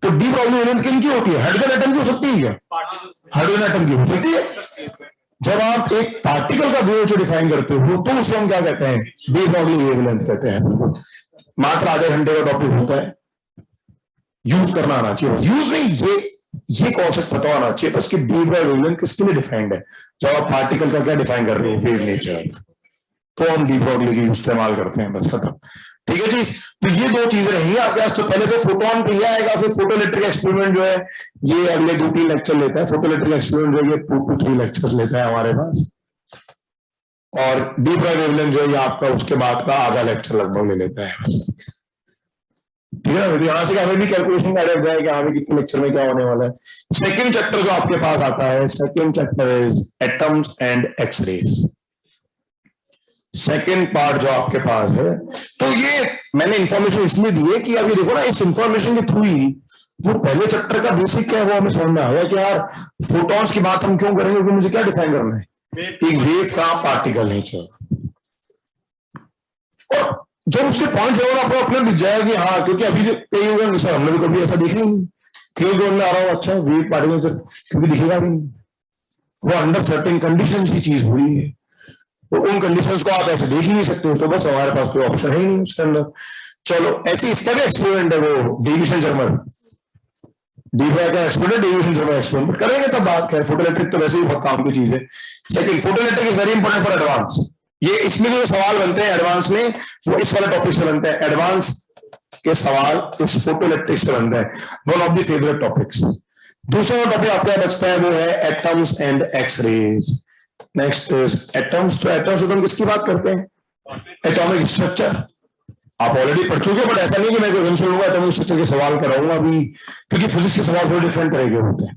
तो डी ब्राइट वेवलेंथ किन की होती है, हाइड्रोजन एटम की हो सकती है क्या, हाइड्रोजन एटम की हो सकती है। जब आप एक पार्टिकल का वेव जो डिफाइन करते हो तो उसे हम क्या कहते हैं, डी ब्रॉगली वेवलेंथ कहते हैं। मात्र आधे घंटे का टॉपिक होता है, यूज करना आना चाहिए, यूज नहीं, ये कॉन्सेप्ट पता होना चाहिए बस कि डी ब्रॉगली वेवलेंथ किसके लिए डिफाइंड है। जब आप पार्टिकल का क्या डिफाइन कर रहे हो, वेव नेचर, तो हम डी ब्रॉगली की इस्तेमाल करते हैं, बस खत्म। ठीक है जी, तो ये दो चीजें रहेंगी आपके पास। तो पहले तो फोटोन पे आएगा, फिर फोटोइलेक्ट्रिक एक्सपेरिमेंट जो है ये अगले 2-3 लेक्चर लेता है। फोटोइलेक्ट्रिक एक्सपेरिमेंट जो है 2 to 3 लेक्चर्स लेता है हमारे पास, और डी ब्रॉगली वेवलेंथ जो है आपका उसके बाद का आधा लेक्चर लगभग ले लेता है बस। ठीक है ना, यहाँ से हमें भी कैलकुलेशन का आइडिया है कि हमें कितने लेक्चर में क्या होने वाला है। सेकेंड चैप्टर जो आपके पास आता है, second chapter is atoms and X rays, second part जो आपके पास है। तो ये मैंने इंफॉर्मेशन इसलिए दी है कि अभी देखो ना, इस इंफॉर्मेशन के थ्रू ही वो पहले चैप्टर का बेसिक क्या है वो हमें समझ में आया कि यार फोटॉन्स की बात हम क्यों करेंगे, क्योंकि मुझे क्या डिफाइन करना है, एक वेव का पार्टिकल नेचर। और जब उसके पॉइंट जरूर आपको अपने दिख जाएगा कि हाँ, क्योंकि अभी कई होगा सर हमने तो कभी ऐसा देखा ही नहीं, क्यों में आ रहा हो अच्छा वेव पार्टिकल नेचर, क्योंकि दिखेगा भी नहीं, वो अंडर सर्टेन कंडीशन की चीज हो रही है, तो उन कंडीशंस को आप ऐसे देख ही नहीं सकते, तो बस हमारे पास कोई ऑप्शन है ही नहीं उसके अंदर। चलो ऐसे इसका भी एक्सपेरिमेंट है, वो डेविएशन जर्मर, डी ब्रॉगली का एक्सपेरिमेंट, डेविएशन जर्मर एक्सपेरिमेंट करेंगे तब बात है। फोटोइलेक्ट्रिक तो वैसे ही बहुत काम की चीज है। Second, photoelectric is very important for advance. ये इसमें जो सवाल बनते हैं एडवांस में, वो इस वाले टॉपिक से बनते हैं, एडवांस के सवाल इस फोटोइलेक्ट्रिक से बनते हैं, one of the favourite topics. दूसरा टॉपिक आपका बचता है वो है atoms and X rays. Next is atoms. तो एटम्स हम किसकी बात करते हैं, एटॉमिक स्ट्रक्चर। आप ऑलरेडी पढ़ चुके हो, बट ऐसा नहीं कि मैं कोई लूंगा एटॉमिक स्ट्रक्चर के सवाल कराऊंगा अभी, क्योंकि फिजिक्स के सवाल थोड़े डिफरेंट तरह के होते हैं।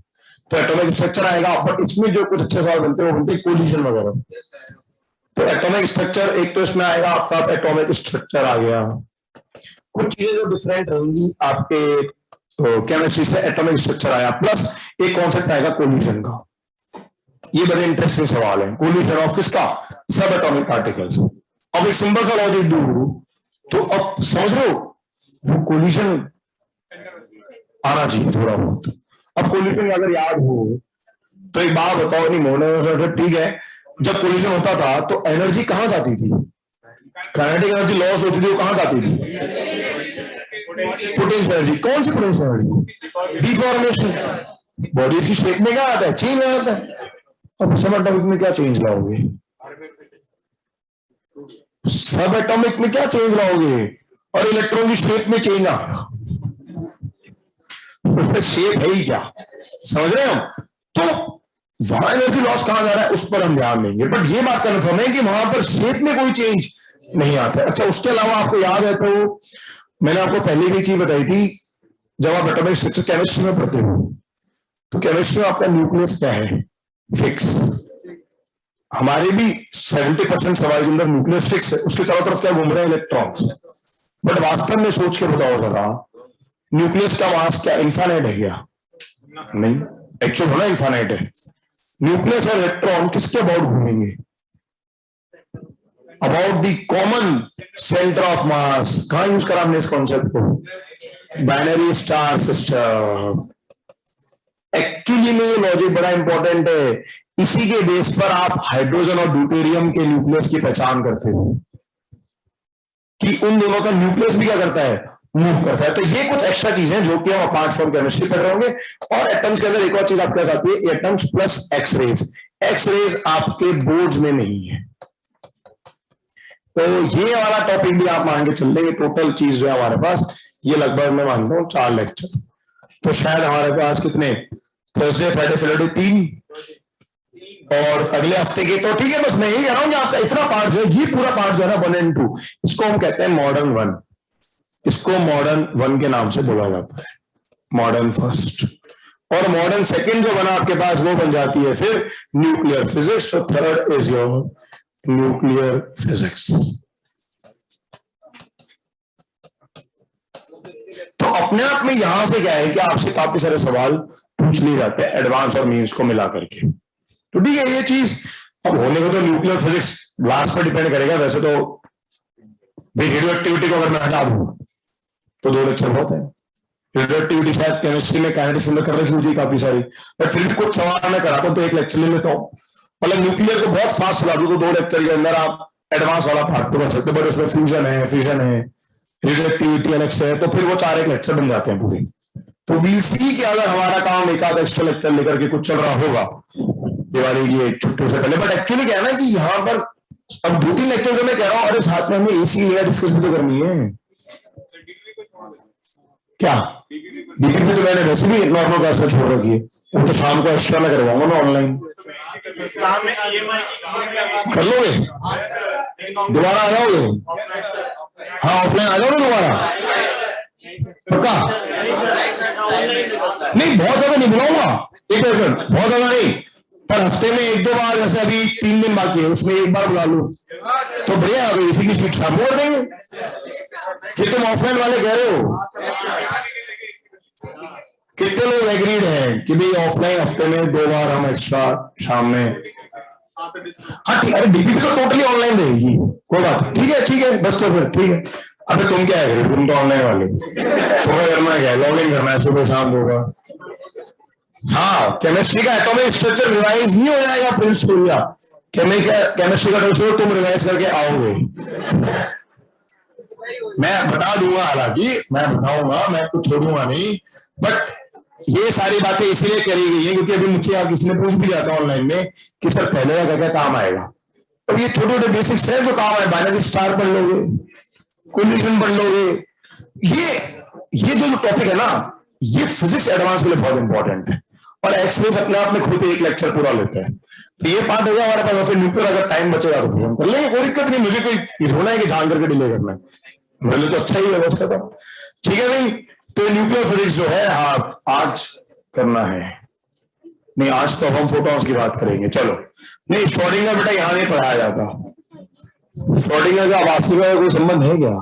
तो एटॉमिक स्ट्रक्चर आएगा, बट इसमें जो कुछ अच्छे सवाल बनते हैं वो बनते हैं कोलिजन वगैरह। तो एटॉमिक स्ट्रक्चर एक तो इसमें आएगा आपका, एटॉमिक स्ट्रक्चर आ गया। कुछ चीजें जो डिफरेंट रहेंगी आपके केमिस्ट्री से, एटॉमिक स्ट्रक्चर आया, प्लस एक कॉन्सेप्ट आएगा कोलिजन का। ये बड़े इंटरेस्टिंग सवाल है, कोलिजन ऑफ किसका, सब एटॉमिक पार्टिकल्स। अब एक सिंपल सा लॉजिक दूं, तो अब समझ लो वो कोलिजन आना चाहिए थोड़ा बहुत। अब कोलिजन अगर याद हो तो एक बात बताओ, नहीं मोने ठीक है, जब कोलिजन होता था तो एनर्जी कहां जाती थी, काइनेटिक एनर्जी लॉस होती थी, वो कहां जाती थी, पोटेंशियल एनर्जी। कौन सी पोटेंशियल एनर्जी, डिफॉर्मेशन। बॉडीज की शेप में क्या आता है, चेंज आता है। अब सब एटॉमिक में क्या चेंज लाओगे, सब एटॉमिक में क्या चेंज लाओगे, और इलेक्ट्रॉन की शेप में चेंज आ, शेप है ही क्या, समझ रहे हो। तो वहां एनर्जी लॉस कहां जा रहा है उस पर हम ध्यान देंगे, बट ये बात कन्फर्म है कि वहां पर शेप में कोई चेंज नहीं आता है। अच्छा, उसके अलावा आपको याद है तो मैंने आपको पहले भी चीज बताई थी, जब आप एटॉमिक स्ट्रक्चर केमिस्ट्री में पढ़ते हो तो केमिस्ट्री में आपका न्यूक्लियस क्या है, फिक्स। हमारे भी 70% सवाल के अंदर न्यूक्लियस फिक्स है, उसके चारों तरफ क्या घूम रहे हैं, इलेक्ट्रॉन्स। बट वास्तव में सोच के बताओ जरा, न्यूक्लियस का मास क्या इनफाइनाइट है क्या, नहीं, एक्चुअल होना इनफाइनाइट है। न्यूक्लियस और इलेक्ट्रॉन किसके अबाउट घूमेंगे, about the common centre of mass. कहां यूज करा हमने इस कॉन्सेप्ट को, बाइनरी स्टार सिस्टम। एक्चुअली में ये लॉजिक बड़ा इंपॉर्टेंट है, इसी के बेस पर आप हाइड्रोजन और ड्यूटेरियम के न्यूक्लियस की पहचान करते हो कि उन दोनों का न्यूक्लियस भी क्या करता है, मूव करता है। तो ये कुछ एक्स्ट्रा चीजें जो कि हम अपार्ट फ्रॉम केमिस्ट्री पढ़ रहे होंगे। और एटम्स के अंदर एक और चीज आपके पास आती है, एटम्स प्लस एक्सरेज। एक्सरेज आपके बोर्ड्स में नहीं है, तो ये वाला टॉपिक भी आप मान के चल रहे, टोटल चीज जो है हमारे पास ये लगभग मैं मानता हूँ 4 लेक्चर। तो शायद हमारे पास कितने, थर्सडे फ्राइडे सैटरडे 3, और अगले हफ्ते के तो ठीक है। बस मैं यही कह रहा हूं कि आपका इतना पार्ट जो है, ये पूरा पार्ट जो है ना 1 और 2, इसको हम कहते हैं मॉडर्न 1, इसको मॉडर्न 1 के नाम से बोला जाता है, मॉडर्न फर्स्ट। और मॉडर्न सेकंड जो बना आपके पास वो बन जाती है फिर न्यूक्लियर फिजिक्स। तो third is your nuclear physics. अपने आप में यहां से क्या है कि आपसे काफी सारे सवाल पूछ लिए जाते हैं एडवांस और मेंस को मिला करके। तो ठीक है, ये चीज अब होने को तो न्यूक्लियर फिजिक्स लास्ट पर डिपेंड करेगा। वैसे तो रेडियो एक्टिविटी को अगर मैं हटा दूं तो 2 लेक्चर बहुत है। रेडियो एक्टिविटी शायद केमिस्ट्री में काइनेटिक्स में कर रखी होती काफी सारी, बट फिर भी कुछ सवाल मैं कराता हूँ तो 1 लेक्चर ले लेता हूँ। मतलब न्यूक्लियर को बहुत फास्ट चला दूं तो 2 लेक्चर के अंदर आप एडवांस वाला पार्ट तो कर सकते हो, बट उसमें फ्यूजन है, फिजन है, रेडियो एक्टिविटी अलग से है, तो फिर वो 4 लेक्चर बन जाते हैं पूरे। तो वील सी कि अगर हमारा काम एक आध एक्स्ट्रा लेक्चर लेकर के कुछ चल रहा होगा दिवाली की छुट्टियों से पहले। बट एक्चुअली क्या है ना कि यहाँ पर अब 2-3 लेक्चर से मैं कह रहा हूँ, अरे साथ में हमें एसी या डिस्कस भी तो करनी है। क्या डीपीपी तो मैंने वैसे भी नॉर्मल क्लास में छोड़ रखी है, वो तो शाम को एक्स्ट्रा में करवाऊंगा ना ऑनलाइन। कर लोगे? दोबारा आ जाओगे? हाँ ऑफलाइन आ जाओगे दोबारा पक्का? नहीं बहुत ज्यादा नहीं बुलाऊंगा, एक मिनट, बहुत ज्यादा नहीं, पर हफ्ते में 1-2 बार, जैसे अभी 3 दिन बाकी है उसमें 1 बार बुला लो तो बढ़िया। इसी की सीट शाम को कर देंगे। कि तुम ऑफलाइन वाले कह रहे हो? कितने लोग एग्रीड हैं कि भाई ऑफलाइन हफ्ते में 2 बार हम एक्स्ट्रा शाम में? हाँ ठीक है, डीपीपी तो टोटली ऑनलाइन रहेगी, कोई बात ठीक है बस। तो फिर ठीक है। अबे तुम क्या है, तुम तो ऑनलाइन वाले, तुम्हें करना क्या, लॉग इन करना है सुबह शाम होगा। हाँ केमिस्ट्री का एटॉमिक स्ट्रक्चर रिवाइज नहीं हो जाएगा प्रिंस थोड़िया, केमिस्ट्री का टेस्ट तुम रिवाइज करके आओगे, मैं बता दूंगा, हालांकि मैं बताऊंगा, मैं कुछ छोड़ूंगा नहीं। बट ये सारी बातें इसीलिए करी गई है क्योंकि अभी मुझे किसी ने पूछ भी जाता ऑनलाइन में कि सर पहले का क्या काम आएगा। तो ये छोटे छोटे बेसिक्स है जो काम है, बाइनरी स्टार पढ़ लोगे, कोलिजन पढ़ लोगे, ये जो टॉपिक है ना, ये फिजिक्स एडवांस के लिए बहुत इंपॉर्टेंट है। और एक्सरेज अपने आप में खुद 1 लेक्चर पूरा लेता है। तो ये पार्ट होगा हमारे पास। फिर न्यूक्लियर अगर टाइम बचेगा तो फिर हम कर लेंगे, कोई दिक्कत नहीं। मुझे कोई होना है कि जान करके डिले करना है, मेरे लिए तो अच्छा ही है बस खत्म। ठीक है भाई, तो न्यूक्लियर फिजिक्स जो है आज करना है। नहीं आज तो हम फोटॉन्स की बात करेंगे। चलो नहीं, श्रोडिंगर बेटा यहाँ नहीं पढ़ाया जाता। श्रोडिंगर का वास्तविक का कोई संबंध है क्या?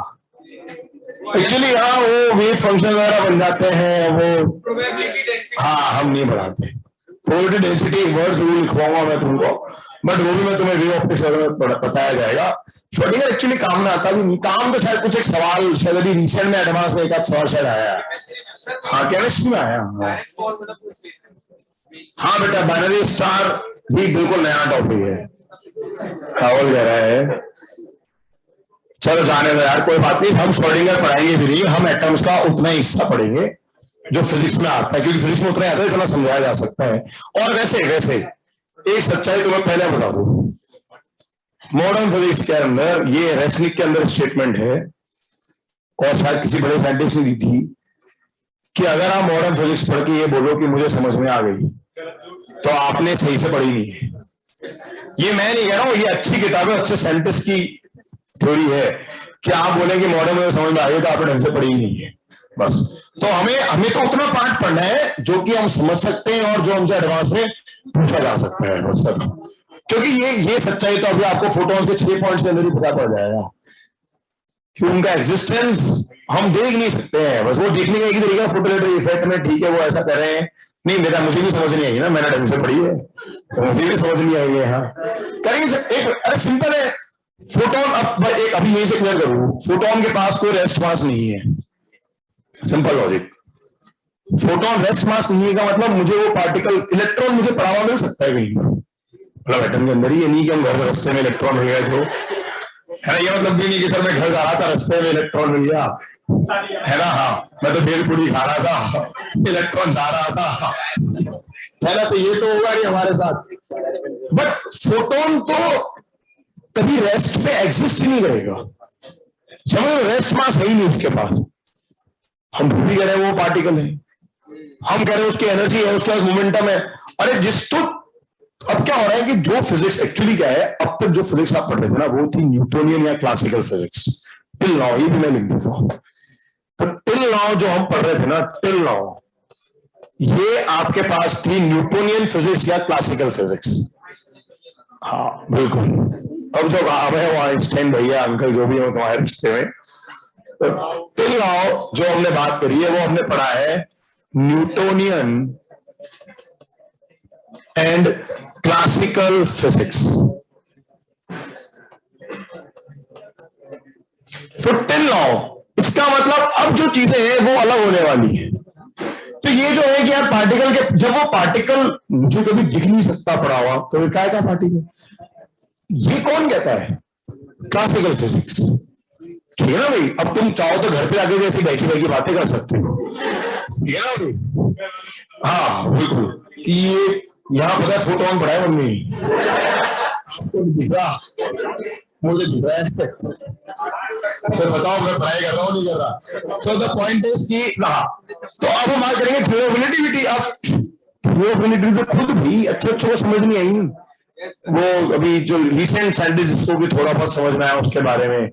एक्चुअली हाँ वो वेव फंक्शन वगैरह बन जाते हैं वो, हाँ हम नहीं बढ़ाते। प्रोबेबिलिटी डेंसिटी वर्ड जरूर लिखवाऊंगा मैं तुमको, बट वो भी मैं तुम्हें वेव ऑप्टिक्स वगैरह बताया जाएगा। श्रोडिंगर एक्चुअली काम में आता भी नहीं, काम तो शायद कुछ एक सवाल शायद अभी रिसेंट में एडवांस में 1 सवाल शायद आया है। हाँ केमिस्ट्री में आया। हाँ बेटा बाइनरी स्टार भी बिल्कुल नया टॉपिक है, राहुल कह रहा है। चलो जाने दो यार, कोई बात नहीं, हम श्रोडिंगर पढ़ाएंगे भी नहीं, हम एटम्स का उतना ही हिस्सा पढ़ेंगे जो फिजिक्स में आता है, क्योंकि फिजिक्स में उतना आता है इतना समझाया जा सकता है। और वैसे एक सच्चाई तुम्हें पहले बता दूं, मॉडर्न फिजिक्स के अंदर ये रेसनिक के अंदर स्टेटमेंट है, और शायद किसी बड़े साइंटिस्ट ने दी थी कि अगर आप मॉडर्न फिजिक्स पढ़ के ये बोलो कि मुझे समझ में आ गई, तो आपने सही से पढ़ी नहीं है। ये मैं नहीं कह रहा हूं, ये अच्छी किताबें अच्छे साइंटिस्ट की थ्योरी है कि आप बोले कि मॉडर्न में समझ में आ गई तो आपने ढंग से पढ़ी ही नहीं है बस। तो हमें तो उतना पार्ट पढ़ना है जो कि हम समझ सकते हैं और जो हमसे एडवांस में पूछा जा सकता है बस खत्म। क्योंकि ये सच्चाई तो अभी आपको फोटोन्स के 6 पॉइंट्स के अंदर ही पता पड़ जाएगा कि उनका एग्जिस्टेंस हम देख नहीं सकते हैं। बस वो देखने का एक तरीका फोटोइलेक्ट्रिक इफेक्ट में, ठीक है वो ऐसा कर रहे हैं, नहीं बेटा मुझे भी समझ नहीं आएगी ना, मैंने ढंग से पढ़ी है तो मुझे भी समझ नहीं आएगी। हाँ करेंगे एक, अरे सिंपल है फोटोन। अब एक अभी यही से क्लियर करूं, फोटोन के पास कोई रेस्ट मास नहीं है, simple logic. Photon rest mass नहीं है का मतलब मुझे वो पार्टिकल इलेक्ट्रॉन मुझे पड़ा हुआ मिल सकता है कहीं, मतलब एटम के अंदर ही, ये नहीं कि हम घर रास्ते में इलेक्ट्रॉन मिल गए तो, है ना। ये मतलब भी नहीं कि सर मैं घर जा रहा था रास्ते में इलेक्ट्रॉन मिल गया, है ना। हाँ मैं तो भेल पूरी खा रहा था, इलेक्ट्रॉन जा रहा था, है ना। तो ये तो होगा नहीं हमारे साथ। बट फोटोन तो कभी रेस्ट पे एग्जिस्ट ही नहीं करेगा, समझ लो, रेस्ट मास है ही नहीं उसके पास। हम भी कह रहे हैं वो पार्टिकल है, हम कह रहे हैं उसकी एनर्जी है, उसके पास मोमेंटम है। अरे अब क्या हो रहा है कि जो फिजिक्स एक्चुअली क्या है, अब तक जो फिजिक्स आप पढ़ रहे थे ना वो थी न्यूटोनियन या क्लासिकल फिजिक्स टिल नाउ, ये भी मैं लिख देता हूं। तो टिल नाउ जो हम पढ़ रहे थे ना, टिल नाउ ये आपके पास थी न्यूटोनियन फिजिक्स या क्लासिकल फिजिक्स। हाँ बिल्कुल। अब जो आप है वो आइंस्टाइन भैया अंकल जो भी हो तुम्हारे रिश्ते में, टिल नाउ जो हमने बात करी है वो हमने पढ़ा है न्यूटोनियन एंड क्लासिकल फिजिक्स। तो टिल नाउ इसका मतलब अब जो चीजें हैं वो अलग होने वाली है। तो ये जो है कि यार पार्टिकल के, जब वो पार्टिकल मुझे कभी दिख नहीं सकता पड़ा हुआ तो क्या क्या पार्टिकल, ये कौन कहता है? Classical physics. ठीक है ना भाई? अब तुम चाहो तो घर पे आके भी ऐसी बैठी बैठी बातें कर सकते हो, ठीक है ना भाई? हाँ बिल्कुल, कि ये यहाँ पता है फोटोन पढ़ा है मम्मी, दिख रहा मुझे, दिख रहा है। सर बताओ मैं पढ़ाई कर रहा हूँ नहीं कर रहा? तो द पॉइंट इज कि ना, तो अब हम बात करेंगे थ्योरी ऑफ रिलेटिविटी। अब थ्योरी ऑफ रिलेटिविटी तो खुद भी अच्छे को समझ नहीं आई। वो अभी जो रिसेंट साइंटिस्ट जिसको भी थोड़ा बहुत समझ में आया उसके बारे में,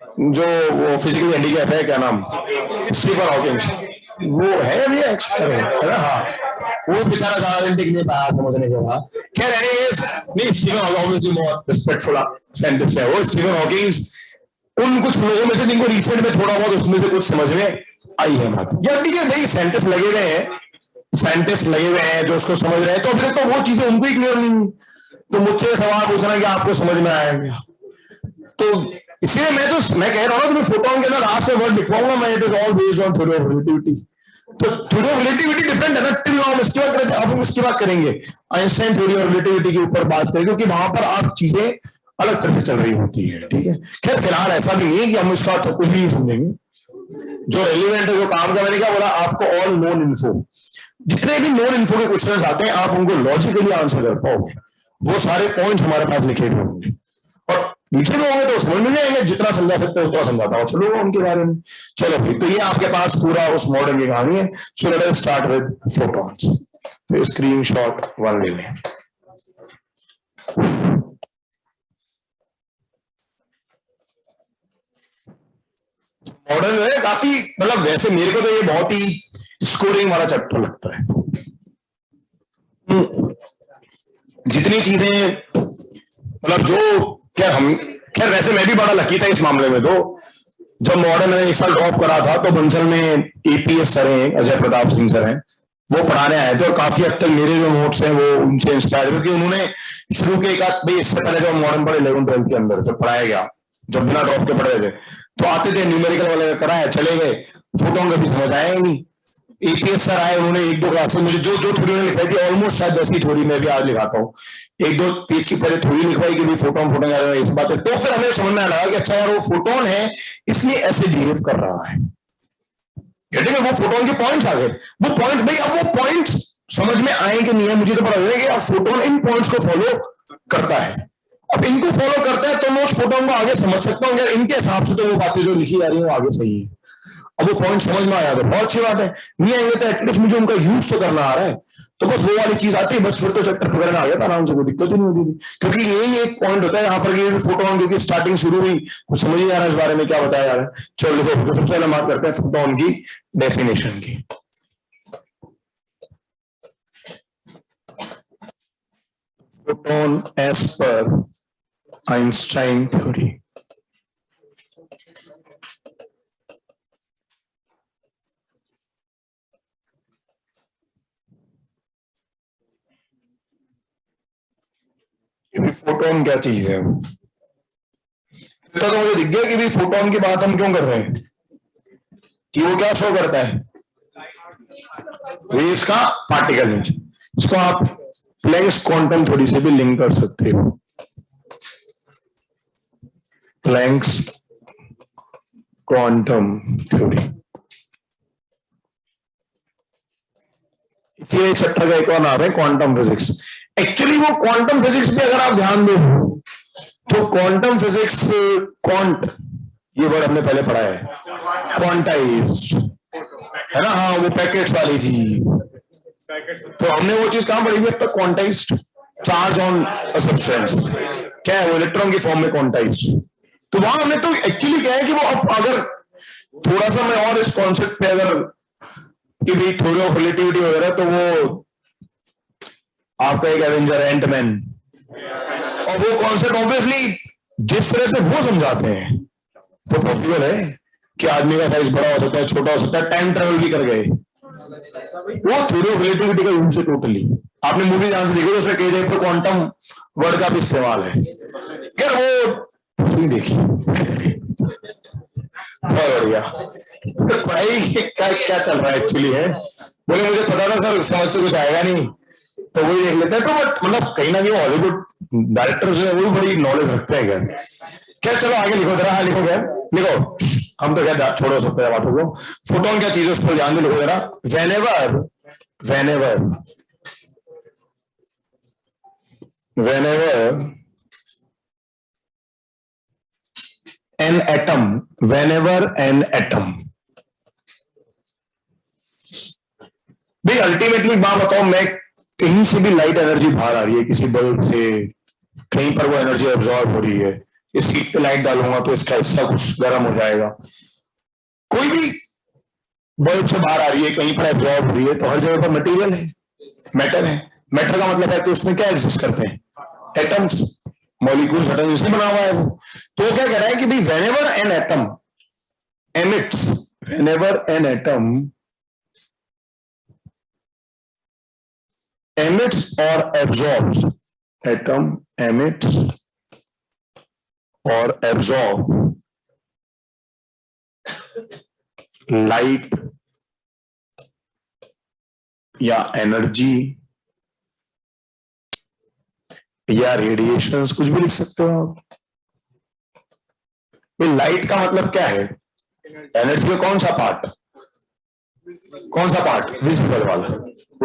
जो वो फिजिकल हैंडीकैप है, क्या नाम, स्टीफन हॉकिंग, वो है अभी एक्सपर्ट है ना? हाँ, वो बेचारा ज्यादा दिन टिक नहीं पाया समझने के बाद। खैर नहीं, स्टीफन हॉकिंग ऑब्वियसली बहुत रिस्पेक्टफुल साइंटिस्ट है वो स्टीफन हॉकिंग। उन कुछ लोगों में से जिनको रिसेंट में थोड़ा बहुत उसमें से कुछ समझ में आई है बात, या ठीक है भाई, साइंटिस्ट लगे हुए हैं, साइंटिस्ट लगे हुए हैं जो उसको समझ रहे हैं, तो अभी तक तो वो चीजें उनको ही क्लियर नहीं। तो मुझसे सवाल पूछना कि आपको समझ में आया क्या? तो इसलिए मैं कह रहा हूँ कि फोटोन के अंदर लास्ट में वर्ड लिखवाऊंगा मैं, it is all based on theory of relativity. तो थ्योरी ऑफ रिलेटिविटी डिफरेंट है ना, टिल नाउ इसकी बात करें, अब हम इसकी बात करेंगे आइंस्टाइन थ्योरी ऑफ रिलेटिविटी के ऊपर बात करेंगे, क्योंकि वहां पर आप चीजें अलग तरह से चल रही होती है। ठीक है, खैर फिलहाल ऐसा भी नहीं है कि हम इसका तो कुछ भी समझेंगे, जो रेलिवेंट है, जो काम का, मैंने क्या बोला आपको, ऑल नोन इन्फो, जितने भी नोन इन्फो के क्वेश्चंस आते हैं आप उनको लॉजिकली आंसर कर पाओगे, वो सारे पॉइंट्स हमारे पास लिखे हुए होंगे, और लिखे हुए होंगे तो समझ में नहीं आएंगे, जितना समझा सकते हो उतना समझाता हूँ चलो उनके बारे में। चलो भाई, तो ये आपके पास पूरा उस मॉडल की कहानी है। सो let us start with photons. तो स्क्रीनशॉट वन ले लें। मॉडल है काफी, मतलब वैसे मेरे को तो ये बहुत ही स्कोरिंग वाला चैप्टर लगता है। जितनी चीजें मतलब जो, खैर वैसे मैं भी बड़ा लकी था इस मामले में। तो जब मॉडर्न मैंने एक साल ड्रॉप करा था तो बंसल में एपीएस सर हैं, अजय प्रताप सिंह सर हैं, वो पढ़ाने आए थे, और काफी हद तक मेरे जो नोट्स हैं वो उनसे इंस्पायर, क्योंकि उन्होंने शुरू के एक भाई इससे पहले जब मॉडर्न पर 11th-12th के अंदर जब पढ़ाया गया, जब बिना ड्रॉप के पढ़ रहे थे, तो आते थे न्यूमेरिकल वाले कराया, चले गए, फोटोन कभी समझ आया ही नहीं। एपीएस सर आए, उन्होंने एक दो क्लासेस मुझे जो जो थ्योरी लिखवाई थी, ऑलमोस्ट शायद 10 ही थ्योरी में भी आज लिखाता हूँ, एक दो पेज की पहले थ्योरी लिखवाई कि फोटोन इस बात है। तो फिर हमें समझ में लगा कि अच्छा यार वो फोटोन है इसलिए ऐसे बिहेव कर रहा है, वो फोटोन के पॉइंट्स आ गए। वो पॉइंट्स भाई, अब वो पॉइंट्स समझ में आए कि नहीं है मुझे तो पता है कि अब फोटोन इन पॉइंट्स को फॉलो करता है। अब इनको फॉलो करता है तो मैं उस फोटोन को आगे समझ सकता हूँ, इनके हिसाब से तो वो बातें जो लिखी जा रही है वो आगे सही है। अब वो पॉइंट समझ में आया तो बहुत अच्छी बात है, नहीं आएंगे तो एटलीस्ट मुझे उनका यूज तो करना आ रहा है, तो बस वो वाली चीज आती है, बस फिर तो चैप्टर पकड़ना आ गया था आराम से, कोई दिक्कत ही नहीं होती थी। क्योंकि यही एक पॉइंट होता है यहाँ पर कि फोटोन, क्योंकि स्टार्टिंग शुरू हुई कुछ समझ नहीं आ रहा है इस बारे में क्या बताया जा रहा है। चलो देखो, तो सबसे पहले बात करते हैं फोटोन की डेफिनेशन की। Photon as per Einstein theory, photon क्या चीज है? तो मुझे दिख गया कि भी फोटोन की बात हम क्यों कर रहे हैं, कि वो क्या शो करता है, वेव्स का पार्टिकल नेचर। इसको आप प्लैंक्स क्वांटम थ्योरी से भी लिंक कर सकते हो, प्लैंक्स क्वांटम थ्योरी। इसी चैप्टर का एक और नाम है क्वांटम फिजिक्स। एक्चुअली वो क्वांटम फिजिक्स पे अगर आप ध्यान दो तो क्वांटम फिजिक्स, क्वांट ये वर्ड हमने पहले पढ़ा है, क्वांटाइज्ड है ना, हाँ वो पैकेट्स वाली चीज। तो हमने वो चीज कहां पढ़ी थी अब तक? Quantized charge on a substance, क्या है वो? इलेक्ट्रॉन की फॉर्म में क्वांटाइज्ड। तो वहां हमने तो एक्चुअली क्या है कि वो, अब अगर थोड़ा सा मैं और इस कॉन्सेप्ट पे अगर कि भाई थ्योरी ऑफ रिलेटिविटी वगैरह, तो वो आपका एक एवेंजर एंटमैन, और वो कॉन्सेप्ट ऑब्वियसली जिस तरह से वो समझाते हैं तो पॉसिबल है कि आदमी का साइज बड़ा हो सकता है, छोटा हो सकता है, टाइम ट्रेवल भी कर गए। वो थ्योरी ऑफ रिलेटिविटी का यूज है टोटली। आपने मूवी ध्यान से देखी, उसमें कई जगह पर क्वांटम वर्ड का भी इस्तेमाल है। यार वो नहीं देखी। बहुत बढ़िया। तो पढ़ाई क्या क्या चल रहा है एक्चुअली है, बोले मुझे पता था सर समझ से कुछ आएगा नहीं, तो वही देख लेते हैं। तो बट मतलब कहीं ना कहीं हॉलीवुड डायरेक्टर जो है वो भी बड़ी नॉलेज रखते हैं। क्या चलो आगे लिखो जरा। हाँ लिखो, क्या लिखो, हम तो क्या छोड़ो सकते हैं बातों को। फोटोन क्या चीज है उस पर ध्यान दे, लिखो जरा। whenever an atom भाई अल्टीमेटली बात बताओ, मैं कहीं से भी लाइट एनर्जी बाहर आ रही है किसी बल्ब से, कहीं पर वो एनर्जी एब्जॉर्ब हो रही है। इस हीट पे लाइट डालूंगा तो इसका हिस्सा कुछ गर्म हो जाएगा। कोई भी बल्ब से बाहर आ रही है, कहीं पर एब्जॉर्ब हो रही है, तो हर जगह पर मटेरियल है, मैटर है। मैटर का मतलब है कि उसमें क्या एग्जिस्ट करते हैं, एटम्स, मॉलिक्यूल्स, एटम्स से बना हुआ है वो। तो क्या कह रहा है कि भाई whenever an atom emits, whenever an atom emits or absorbs, atom emits or absorb light या एनर्जी या रेडिएशंस, कुछ भी लिख सकते हो आप। लाइट का मतलब क्या है, एनर्जी का कौन सा पार्ट, विजिबल वाला।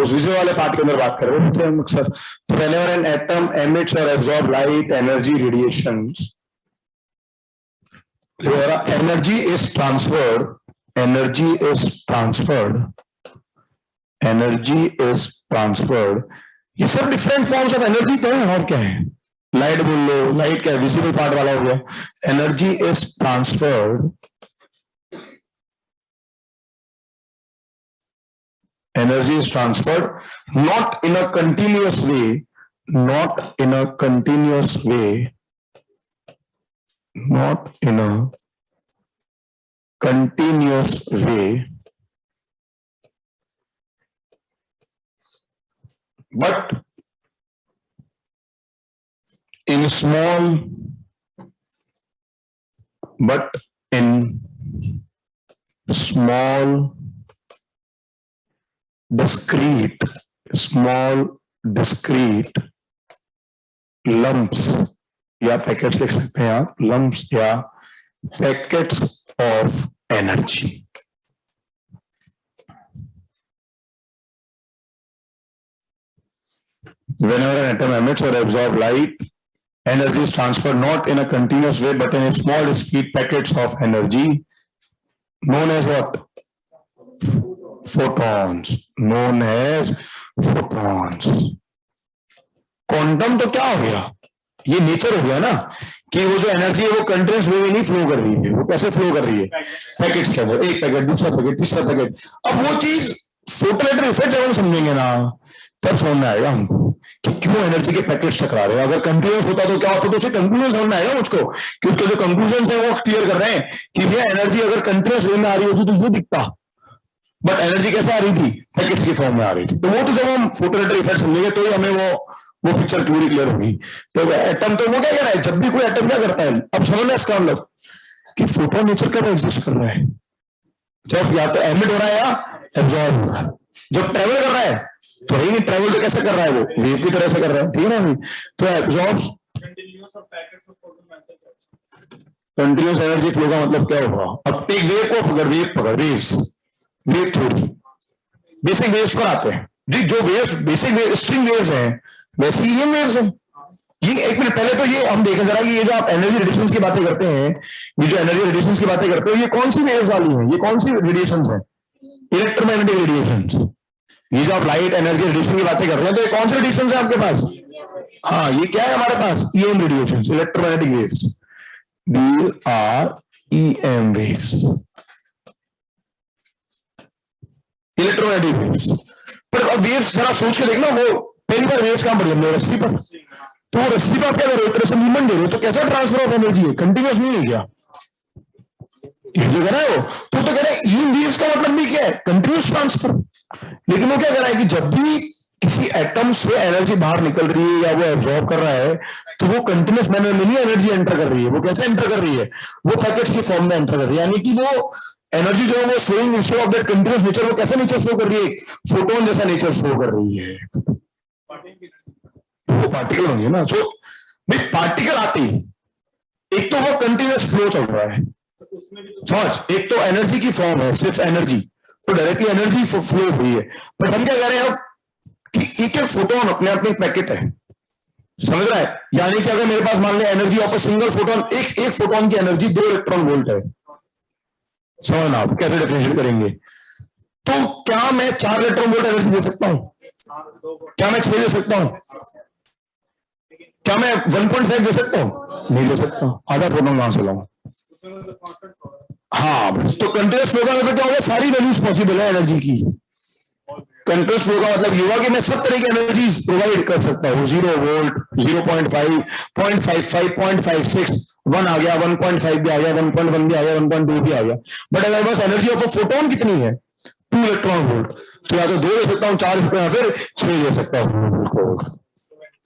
उस विजिबल वाले पार्ट के अंदर बात कर रहे हैं हम अक्सर। तो whenever an atom emits or absorbs light, energy, radiations, energy is transferred, ये सब डिफरेंट फॉर्म्स ऑफ एनर्जी तो है। और क्या है, लाइट बोल लो, लाइट क्या है, विजिबल पार्ट वाला हो गया। Energy is transferred, not in a continuous way, not in a continuous way, but in small discrete lumps या पैकेट्स लिख सकते हैं आप, lumps या packets of energy. Whenever an atom emits or absorbs light, energy is transferred not in a continuous way but in a small discrete packets of energy known as what? Photons. Quantum तो क्या हो गया, ये nature हो गया ना, कि वो जो एनर्जी है वो कंटिन्यूस वे में नहीं फ्लो कर रही है। वो कैसे फ्लो कर रही है, पैकेट्स के अंदर, एक पैकेट, दूसरा पैकेट, तीसरा पैकेट। अब वो चीज फोटोइलेक्ट्रिक इफेक्ट जब हम समझेंगे ना, तब समझ में आएगा हमको कि क्यों एनर्जी के पैकेट्स टकरा रहे हैं। अगर कंटिन्यूस होता तो क्या होता, तो उसे कंक्लूजन समझ में आएगा मुझको, क्योंकि जो कंक्लूजन है वो क्लियर कर रहे हैं कि भैया एनर्जी अगर कंटिन्यूस वे में आ रही होती तो ये दिखता, बट एनर्जी कैसे आ रही थी, पैकेट्स की फॉर्म में आ रही थी। तो वो तो जब हम फोटोइलेक्ट्रिक इफेक्ट समझेंगे तो ही हमें वो पिक्चर पूरी क्लियर होगी। तो एटम तो वो क्या कह रहा है, जब भी कोई एटम क्या करता है, अब समझ में इसका मतलब कि फोटो नेचर कब एग्जिस्ट कर रहा है, जब या तो एमिट हो रहा है या एब्जॉर्ब हो रहा है। जब ट्रेवल कर रहा है तो ही नहीं, ट्रेवल तो कैसे कर रहा है, वो वेव की तरह से कर रहा है, ठीक है ना। तो एब्जॉर्ब्स कंटिन्यूस एनर्जी फ्लो का मतलब क्या होगा, अब एक वेव को पकड़ वेव थ्योरी, बेसिक वेव्स पर आते हैं जी। जो वेव्स बेसिक स्ट्रिंग वेव्स हैं वैसे ही ये वेव्स हैं। ये एक मिनट पहले तो ये हम देखें जरा कि ये जो आप एनर्जी रेडिएशंस की बातें करते हैं, ये जो एनर्जी रेडिएशंस की बातें करते हो, ये कौन सी वेव्स वाली हैं, ये कौन सी रेडिएशंस हैं, इलेक्ट्रोमैग्नेटिक रेडिएशंस। ये जो आप लाइट एनर्जी रेडिएशन की बातें कर रहे हैं, तो ये कौन से रेडिएशन है आपके पास, हाँ ये क्या है हमारे पास, EM radiation, electromagnetic waves, these are EM waves, electromagnetic waves. पर अब वेव्स जरा सोच के देखना, वो पहली बार वेव्स कहां पड़ी हमने, रस्सी पर। तो वो रस्सी पर आप क्या कर रहे हो, एक तरह से मूवमेंट दे रहे हो, तो कैसा ट्रांसफर ऑफ एनर्जी है, कंटिन्यूस नहीं है क्या, ये जो कह रहा है वो तो कह रहा है इन वेव्स का मतलब भी क्या है, कंटिन्यूस ट्रांसफर। लेकिन वो क्या कर रहा है कि जब भी किसी एटम से एनर्जी बाहर निकल रही है या वो एब्जॉर्ब कर रहा है तो वो कंटिन्यूस मैनर में नहीं एनर्जी एंटर कर रही है। वो कैसे एंटर कर रही है, वो पैकेट्स की फॉर्म में एंटर कर रही है। यानी कि वो एनर्जी जो है वो showing instead of that continuous nature, वो कैसा नेचर शो कर रही है, फोटोन जैसा नेचर शो कर रही है। वो पार्टिकल होंगे ना। सो भाई पार्टिकल आते ही एक तो वो कंटिन्यूस फ्लो चल रहा है, समझ, एक तो एनर्जी की फॉर्म है, सिर्फ एनर्जी, तो डायरेक्टली एनर्जी फ्लो हुई है। बट हम क्या कह रहे हैं अब कि एक एक फोटोन अपने आप में एक पैकेट है, समझ रहा है। यानी कि अगर मेरे पास मान लिया energy of a single photon, एक फोटोन की एनर्जी 2 इलेक्ट्रॉन वोल्ट है, समझना आप कैसे डिफरेंशिएट करेंगे। तो क्या मैं 4 इलेक्ट्रॉन वोल्ट एनर्जी दे सकता हूं, क्या मैं 6 दे सकता हूं, क्या मैं 1.5 दे सकता हूं, नहीं दे सकता। आधा फोटोन कहां से लाऊं। हाँ बस, तो कंटिन्यूस फ्लो का मतलब क्या होगा, सारी वैल्यूज पॉसिबल है एनर्जी की। कंटिन्यूस फ्लो का मतलब ये हुआ कि मैं सब तरह की एनर्जी प्रोवाइड कर सकता हूँ। 0 वोल्ट, 0.5, 0.55, 0.56, 1 आ गया, 1.5 भी आ गया, 1.1 भी आ गया, 1.2 भी आ गया। बट अगर बस एनर्जी ऑफ अ फोटोन कितनी है, 2 इलेक्ट्रॉन वोल्ट, तो या तो 2 दे सकता हूँ, 4 दे सकता हूँ, फिर 6 दे सकता हूँ।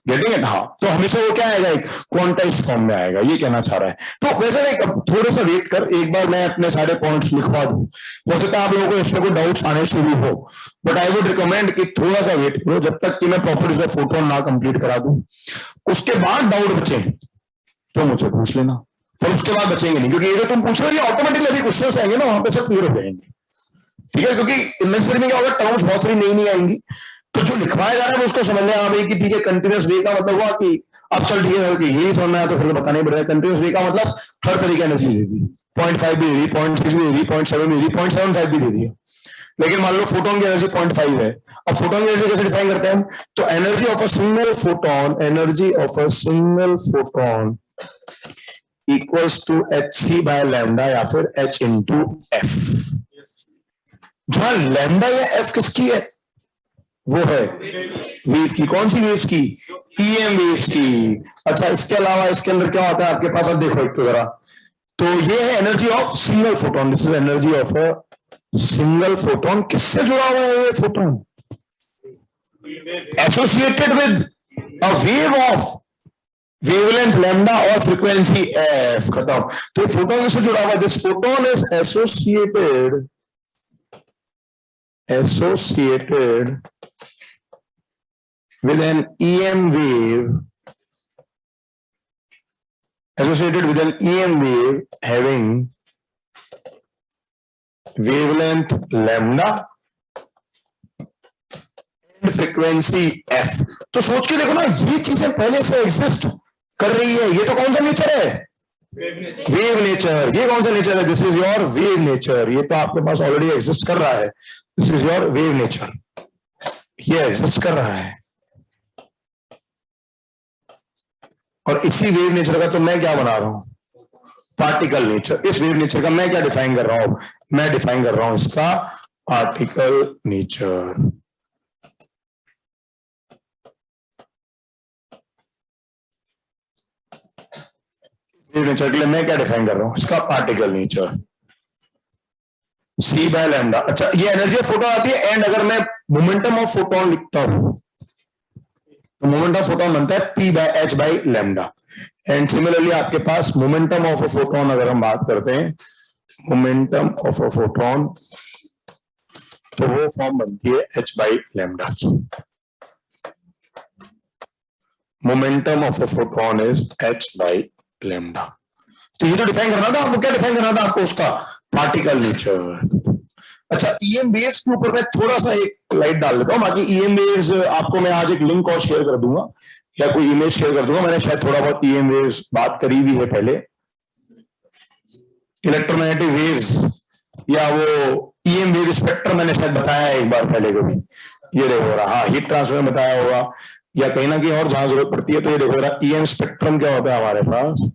Getting it. हाँ, तो हमेशा वो क्या आएगा, एक क्वांटाइज फॉर्म में आएगा, ये कहना चाह रहा है। तो वैसे एक थोड़ा सा वेट कर, एक बार मैं अपने सारे पॉइंट्स लिखवा दूं, हो सकता है आप लोगों को इसमें कोई डाउट्स आने शुरू हो, बट आई वुड रिकमेंड कि थोड़ा सा वेट करो जब तक कि मैं प्रॉपर्टीज ऑफ फोटोन ना कंप्लीट करा दूं। उसके बाद डाउट बचे तो मुझसे पूछ लेना, फिर उसके बाद बचेंगे नहीं, क्योंकि ये जो तुम पूछ रहे हो ऑटोमेटिकली अभी क्वेश्चन आएंगे ना, वहां पे सब क्लियर हो जाएंगे। ठीक है, क्योंकि इमेजिनरी में क्या होगा, टर्म्स बहुत सारी नई नई आएंगी, तो जो लिखवाया जा रहा है उसको समझ में आ गई कि ठीक है, कंटिन्यूस वे का मतलब हुआ कि अब चल ठीक है, यही समझ में आया तो फिर बताना ही पड़ेगा। कंटिन्यूस वे का मतलब हर तरीके की एनर्जी दे दी, 0.5 भी दे दी, 0.6 भी दे दी, 0.7 भी दे दी, 0.75 भी दे दी। लेकिन मान लो फोटोन की एनर्जी 0.5 है। अब फोटोन की एनर्जी कैसे डिफाइन करते हैं हम, तो energy of a single photon, energy of a single photon equals to hc by lambda या फिर h इंटू एफ। जहां लैम्डा या एफ किसकी है, वो है वेव की। कौन सी वेव्स की, ईएम वेव्स की। अच्छा, इसके अलावा इसके अंदर क्या होता है आपके पास, अब देखो एक तो जरा, तो ये है energy of single photon, this is energy of a single photon. किससे जुड़ा हुआ है ये photon, associated with a wave of wavelength lambda और फ्रीक्वेंसी एफ, खत्म। तो फोटोन किससे जुड़ा हुआ है, this photon is associated with an EM wave, associated with an EM wave having wavelength lambda and frequency f। तो सोच के देखो ना, ये चीजें पहले से एग्जिस्ट कर रही है। ये तो कौन सा नेचर है, वेव नेचर। ये कौन सा नेचर है, this is your wave nature. ये तो आपके पास ऑलरेडी एग्जिस्ट कर रहा है, this is your wave nature, ये एग्जिस्ट कर रहा है। और इसी वेव नेचर का तो मैं क्या बना रहा हूं, पार्टिकल नेचर। इस वेव नेचर का मैं क्या डिफाइन कर रहा हूं, मैं डिफाइन कर रहा हूं इसका पार्टिकल नेचर। वेव नेचर के लिए मैं क्या डिफाइन कर रहा हूं, इसका particle nature, C by lambda. अच्छा, ये एनर्जी ऑफ फोटोन आती है, एंड अगर मैं मोमेंटम ऑफ फोटोन लिखता हूं तो मोमेंट ऑफ फोटोन बनता है P by H by lambda. And similarly आपके पास मोमेंटम ऑफ अ फोटोन, अगर हम बात करते हैं मोमेंटम ऑफ अ फोटोन, तो वो फॉर्म बनती है एच बाई लैम्डा की। Momentum of a photon is H by lambda. तो ये तो डिफाइन करना था आपको, क्या डिफाइन करना था आपको, उसका पार्टिकल नेचर। अच्छा, ईएम वेव्स के ऊपर मैं थोड़ा सा एक लाइट डाल देता हूं। बाकी ईएम वेव्स आपको मैं आज एक लिंक और शेयर कर दूंगा या कोई इमेज शेयर कर दूंगा। मैंने शायद थोड़ा बहुत ईएम वेव्स बात करी भी है पहले, इलेक्ट्रोमैग्नेटिक वेव्स या वो ईएम वेव स्पेक्ट्रम मैंने शायद बताया है एक बार पहले कभी। ये देखो रहा, हाँ, हीट ट्रांसफर में बताया होगा या कहीं ना कहीं और जहां जरूरत पड़ती है। तो ये देखो रहा, ईएम स्पेक्ट्रम क्या होता है हमारे पास,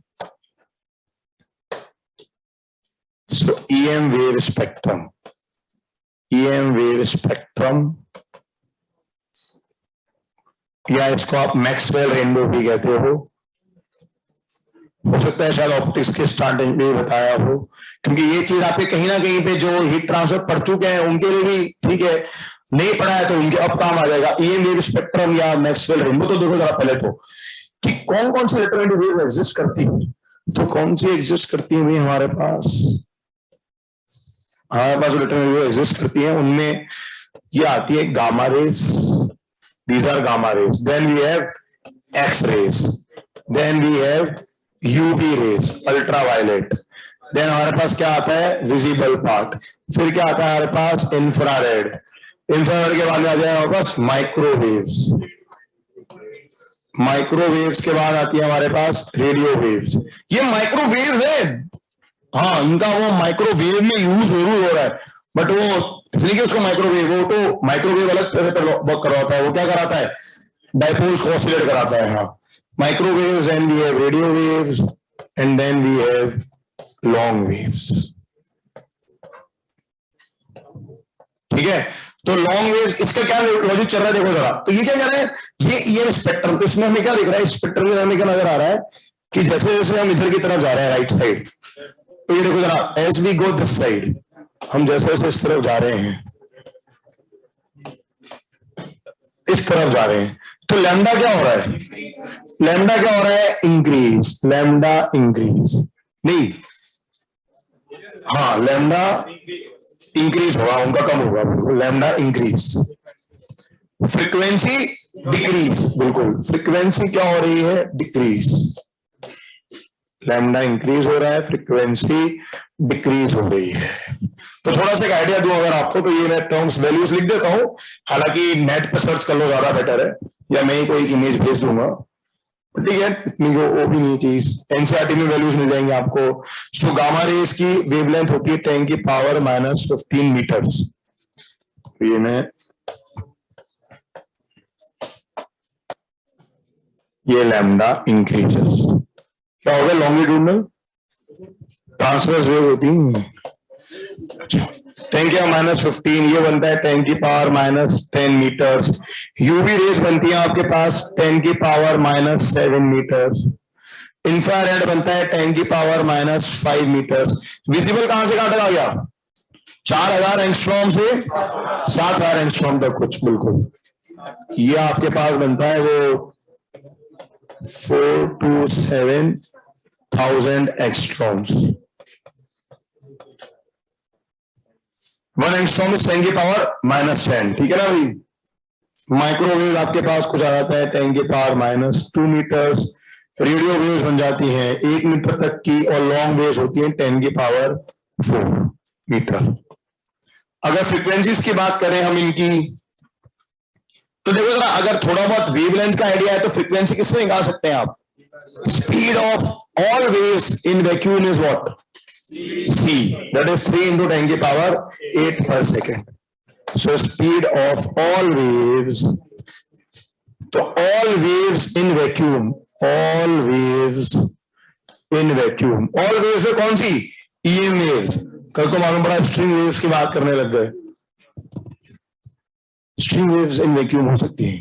so EM wave spectrum, EM wave spectrum, या इसको आप मैक्सवेल रेनबो भी कहते हो, हो सकता है शायद ऑप्टिक्स के स्टार्टिंग में बताया हो, क्योंकि ये चीज आपके कहीं ना कहीं पे जो हीट ट्रांसफर पढ़ चुके हैं उनके लिए भी ठीक है, नहीं पढ़ा है तो उनके अब काम आ जाएगा। ईएम वेव स्पेक्ट्रम या मैक्सवेल रेनबो, तो देखो जरा पहले तो कि कौन कौन सी इलेक्ट्रोमैग्नेटिक वेव एग्जिस्ट करती है। तो कौन सी एग्जिस्ट करती है भाई हमारे पास इलेक्ट्रोमैग्नेटिक वेव एग्जिस्ट करती है, उनमें ये आती है gamma rays, these are gamma rays, then we have X rays, then we have UV rays ultraviolet, देन हमारे पास क्या आता है विजिबल पार्ट, फिर क्या आता है हमारे पास इंफ्रारेड, इंफ्रारेड के बाद आ जाए हमारे पास माइक्रोवेव्स, माइक्रोवेव्स के बाद आती है हमारे पास रेडियो वेव्स। ये माइक्रोवेव है, हाँ इनका वो माइक्रोवेव में यूज जरूर हो रहा है, बट वो इसलिए कि उसको माइक्रोवेव, वो तो माइक्रोवेव अलग तरह पर वर्क करवाता है, वो क्या कराता है डायपोल्स को ऑसिलेट कराता है। हाँ microwaves and we have radio waves and then we have long waves. ठीक है, तो लॉन्ग वेव्स इसका क्या लॉजिक चल रहा है देखो जरा। तो ये क्या कह रहे हैं, ये ईएम स्पेक्ट्रम, तो इसमें हमें क्या दिख रहा है, स्पेक्ट्रम में हमें क्या नजर आ रहा है कि जैसे जैसे हम इधर की तरफ जा रहे हैं राइट साइड, तो ये देखो जरा as we go this side, हम जैसे जैसे इस तरफ जा रहे हैं, इस तरफ जा रहे हैं, तो लैम्डा क्या हो रहा है, लैम्डा क्या हो रहा है इंक्रीज, लैम्डा इंक्रीज नहीं, हाँ लैम्डा इंक्रीज होगा, उनका कम होगा बिल्कुल, लैम्डा इंक्रीज, फ्रीक्वेंसी डिक्रीज, बिल्कुल फ्रीक्वेंसी क्या हो रही है डिक्रीज, लैम्डा इंक्रीज हो रहा है, फ्रीक्वेंसी डिक्रीज हो रही है। तो थोड़ा सा एक आइडिया दूं अगर आपको, तो ये मैं टर्म्स वैल्यूज लिख देता हूं, हालांकि नेट पे सर्च कर लो ज्यादा बेटर है, या मैं ही कोई इमेज भेज दूंगा, ठीक है, इतनी वो भी नहीं चीज, एनसीईआरटी में वैल्यूज मिल जाएंगे आपको। सो गामा रेस की वेवलेंथ होती है 10 की पावर -15 मीटर्स, ये मैं ये लैम्डा इंक्रीजेस, क्या होगा लॉन्गिट्यूडनल ट्रांसवर्स वेव होती है, 10 की -15, ये बनता है 10 की पावर -10 मीटर्स, यूवी रेस बनती है आपके पास 10 की पावर -7 मीटर्स, इंफ्रारेड बनता है 10 की पावर -5 मीटर्स, विजिबल कहां से कहां तक आ गया 4000 एंगस्ट्रॉम से 7000 एंगस्ट्रॉम तक कुछ, बिल्कुल ये आपके पास बनता है वो 4 to 7,000 एंगस्ट्रॉम्स, 1 एंगस्ट्रॉम इज 10 की पावर -10, ठीक है ना भाई। माइक्रोवेव आपके पास कुछ आ जाता है 10 की पावर -2 मीटर्स, रेडियो वेव्स बन जाती हैं 1 मीटर तक की, और लॉन्ग वेव्स होती हैं 10 की पावर 4 मीटर। अगर फ्रीक्वेंसीज की बात करें हम इनकी, तो देखो जरा, अगर थोड़ा बहुत वेवलेंथ का आइडिया है तो फ्रीक्वेंसी किससे निकाल सकते हैं आप, speed of all waves in vacuum is what c, that is 3 into 10 की power 8 per second. So speed of all waves, तो all waves in vacuum, all waves in vacuum, all waves में कौन सी EM waves, कल को मालूम पड़ा string waves की बात करने लग गए, स्ट्रिंग वेव्स इन वैक्यूम हो सकती हैं,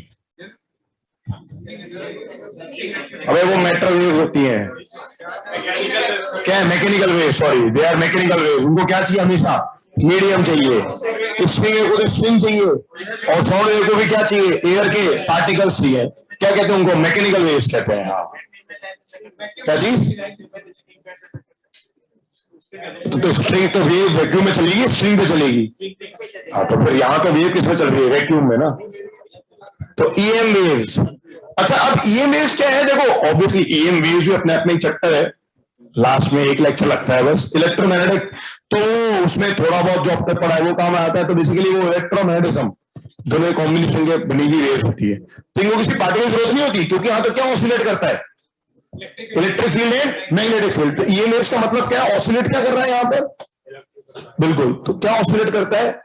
अबे वो मेट्रो वेव्स होती हैं, क्या mechanical wave, sorry they are mechanical wave, उनको क्या चाहिए हमेशा मीडियम चाहिए, स्ट्रिंग वेव को तो स्ट्रिंग चाहिए, और साउंड वेव को भी क्या चाहिए एयर के पार्टिकल्स चाहिए, क्या कहते हैं उनको मैकेनिकल वेव्स कहते हैं। हाँ क्या चीज, तो स्ट्रिंग तो वेव वैक्यूम में चलेगी, स्ट्रिंग पे चलेगी, हाँ तो फिर यहाँ तो वेव किसमें चल रही है वैक्यूम में ना, तो ईएम वेव्स। अच्छा अब ईएम वेव्स क्या है, देखो ऑब्वियसली ईएम वेव्स भी अपने आप में एक चैप्टर है, लास्ट में एक लेक्चर लगता है बस, इलेक्ट्रोमैग्नेटिक, तो उसमें थोड़ा बहुत जो अब तक पढ़ा है वो काम आता है, तो बेसिकली वो इलेक्ट्रोमैग्नेटिज्म दोनों कॉम्बिनेशन के बनी हुई वेव्स होती है, तो इनको किसी पार्टिकल की जरूरत नहीं होती, क्योंकि यहाँ तो क्या ऑसिलेट करता है electric field and magnetic field, तो ईएम वेव्स का मतलब क्या है, ऑसिलेट क्या कर रहा है यहाँ पर, बिल्कुल, तो क्या ऑसिलेट करता है,